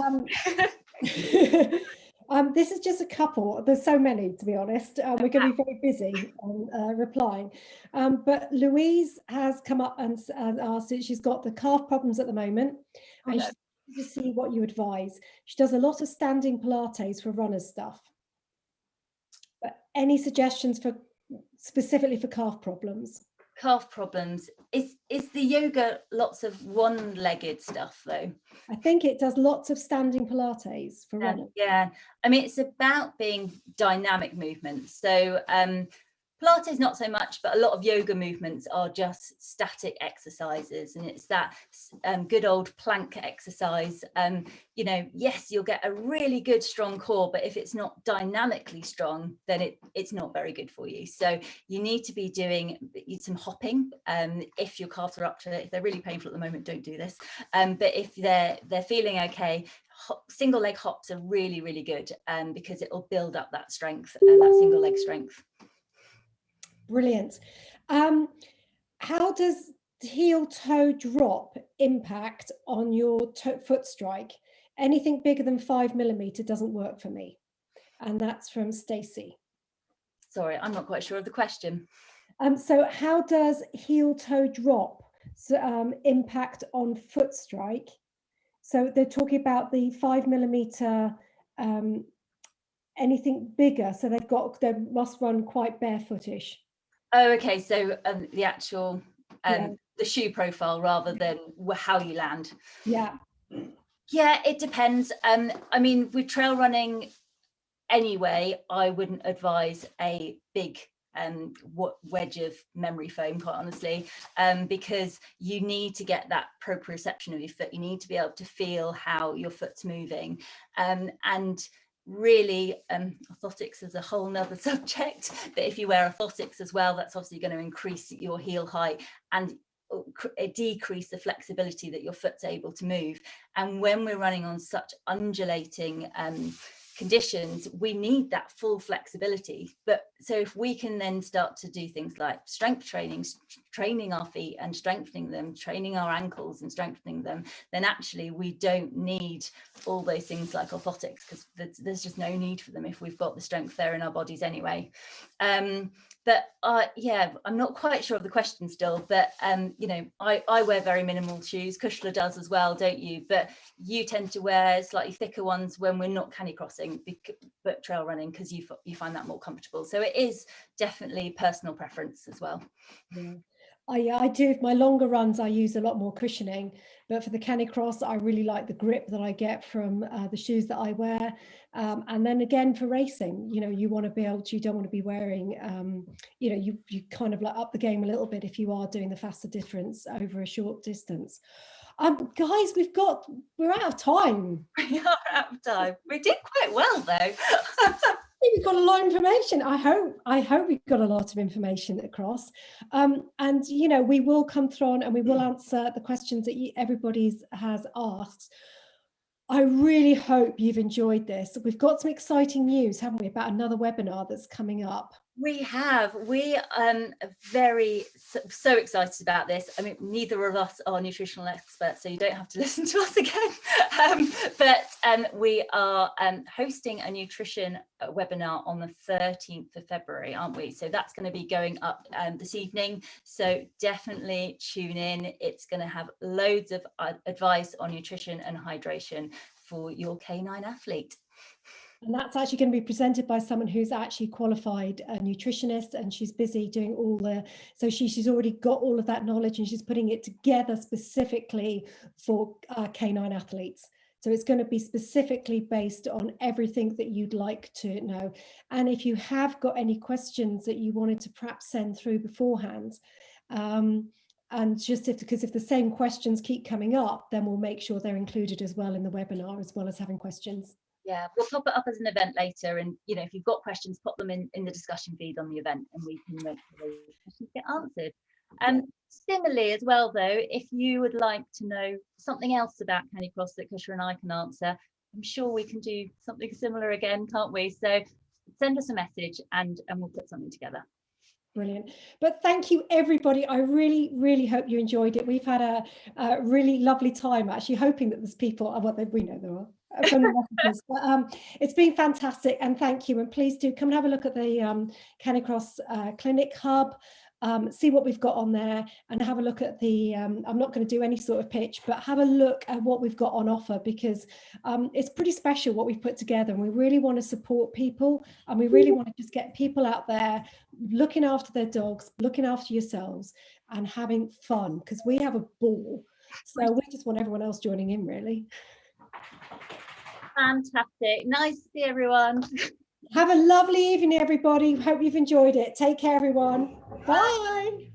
This is just a couple. There's so many, to be honest. We're going to be very busy on replying. But Louise has come up and asked that she's got the calf problems at the moment, and she's to see what you advise. She does a lot of standing Pilates for runners stuff. But any suggestions for specifically for calf problems? Calf problems. Is the yoga lots of one-legged stuff though? I think it does lots of standing Pilates for runners. Yeah, I mean, it's about being dynamic movements. So Pilates not so much, but a lot of yoga movements are just static exercises, and it's that good old plank exercise. You know, yes, you'll get a really good strong core, but if it's not dynamically strong, then it's not very good for you. So you need to be doing some hopping. If your calves are up to it, if they're really painful at the moment, don't do this. But if they're feeling okay, single leg hops are really, really good, because it'll build up that strength and that single leg strength. Brilliant. How does heel toe drop impact on your foot strike? Anything bigger than 5 millimeter doesn't work for me. And that's from Stacey. Sorry, I'm not quite sure of the question. So how does heel toe drop impact on foot strike? So they're talking about the 5 millimeter, anything bigger. So they must run quite barefootish. Oh, okay. So the actual the shoe profile rather than how you land. Yeah. Yeah, it depends. I mean, with trail running anyway, I wouldn't advise a big wedge of memory foam, quite honestly, because you need to get that proprioception of your foot. You need to be able to feel how your foot's moving, and really orthotics is a whole nother subject, but if you wear orthotics as well, that's obviously going to increase your heel height and decrease the flexibility that your foot's able to move. And when we're running on such undulating conditions, we need that full flexibility. But so if we can then start to do things like strength training, training our feet and strengthening them, training our ankles and strengthening them, then actually we don't need all those things like orthotics, because there's just no need for them if we've got the strength there in our bodies anyway. But yeah, I'm not quite sure of the question still, but you know, I wear very minimal shoes. Cushla does as well, don't you? But you tend to wear slightly thicker ones when we're not CaniCrossing, but trail running, because you find that more comfortable. So it is definitely personal preference as well. Yeah. I do. My longer runs, I use a lot more cushioning, but for the CaniCross, I really like the grip that I get from the shoes that I wear. And then again, for racing, you know, you want to be able to, you don't want to be wearing, you know, you kind of like up the game a little bit if you are doing the faster difference over a short distance. Guys, we're out of time. We are out of time. We did quite well though. I think we've got a lot of information. I hope we've got a lot of information across. And you know, we will come through and we will answer the questions that everybody has asked. I really hope you've enjoyed this. We've got some exciting news, haven't we, about another webinar that's coming up. We are very so excited about this. I mean, neither of us are nutritional experts, so you don't have to listen to us again. But we are hosting a nutrition webinar on the 13th of February, aren't we? So that's going to be going up this evening. So definitely tune in. It's going to have loads of advice on nutrition and hydration for your canine athlete. And that's actually going to be presented by someone who's actually qualified a nutritionist, and she's busy doing all the, so she's already got all of that knowledge and she's putting it together specifically for canine athletes. So it's going to be specifically based on everything that you'd like to know. And if you have got any questions that you wanted to perhaps send through beforehand, and just because if the same questions keep coming up, then we'll make sure they're included as well in the webinar, as well as having questions. Yeah, we'll pop it up as an event later, and you know, if you've got questions, pop them in the discussion feed on the event, and we can make sure those questions get answered. Similarly as well though, if you would like to know something else about CaniCross that Cushla and I can answer, I'm sure we can do something similar again, can't we? So send us a message and we'll put something together. Brilliant. But thank you, everybody. I really, really hope you enjoyed it. We've had a really lovely time, actually, hoping that there's people, well, we know there are, from the messages. But, it's been fantastic, and thank you. And please do come and have a look at the CaniCross Clinic Hub. See what we've got on there, and have a look at the, I'm not going to do any sort of pitch, but have a look at what we've got on offer, because it's pretty special what we've put together, and we really want to support people, and we really want to just get people out there looking after their dogs, looking after yourselves, and having fun, because we have a ball. So we just want everyone else joining in, really. Fantastic. Nice to see everyone. Have a lovely evening, everybody. Hope you've enjoyed it. Take care, everyone. Bye.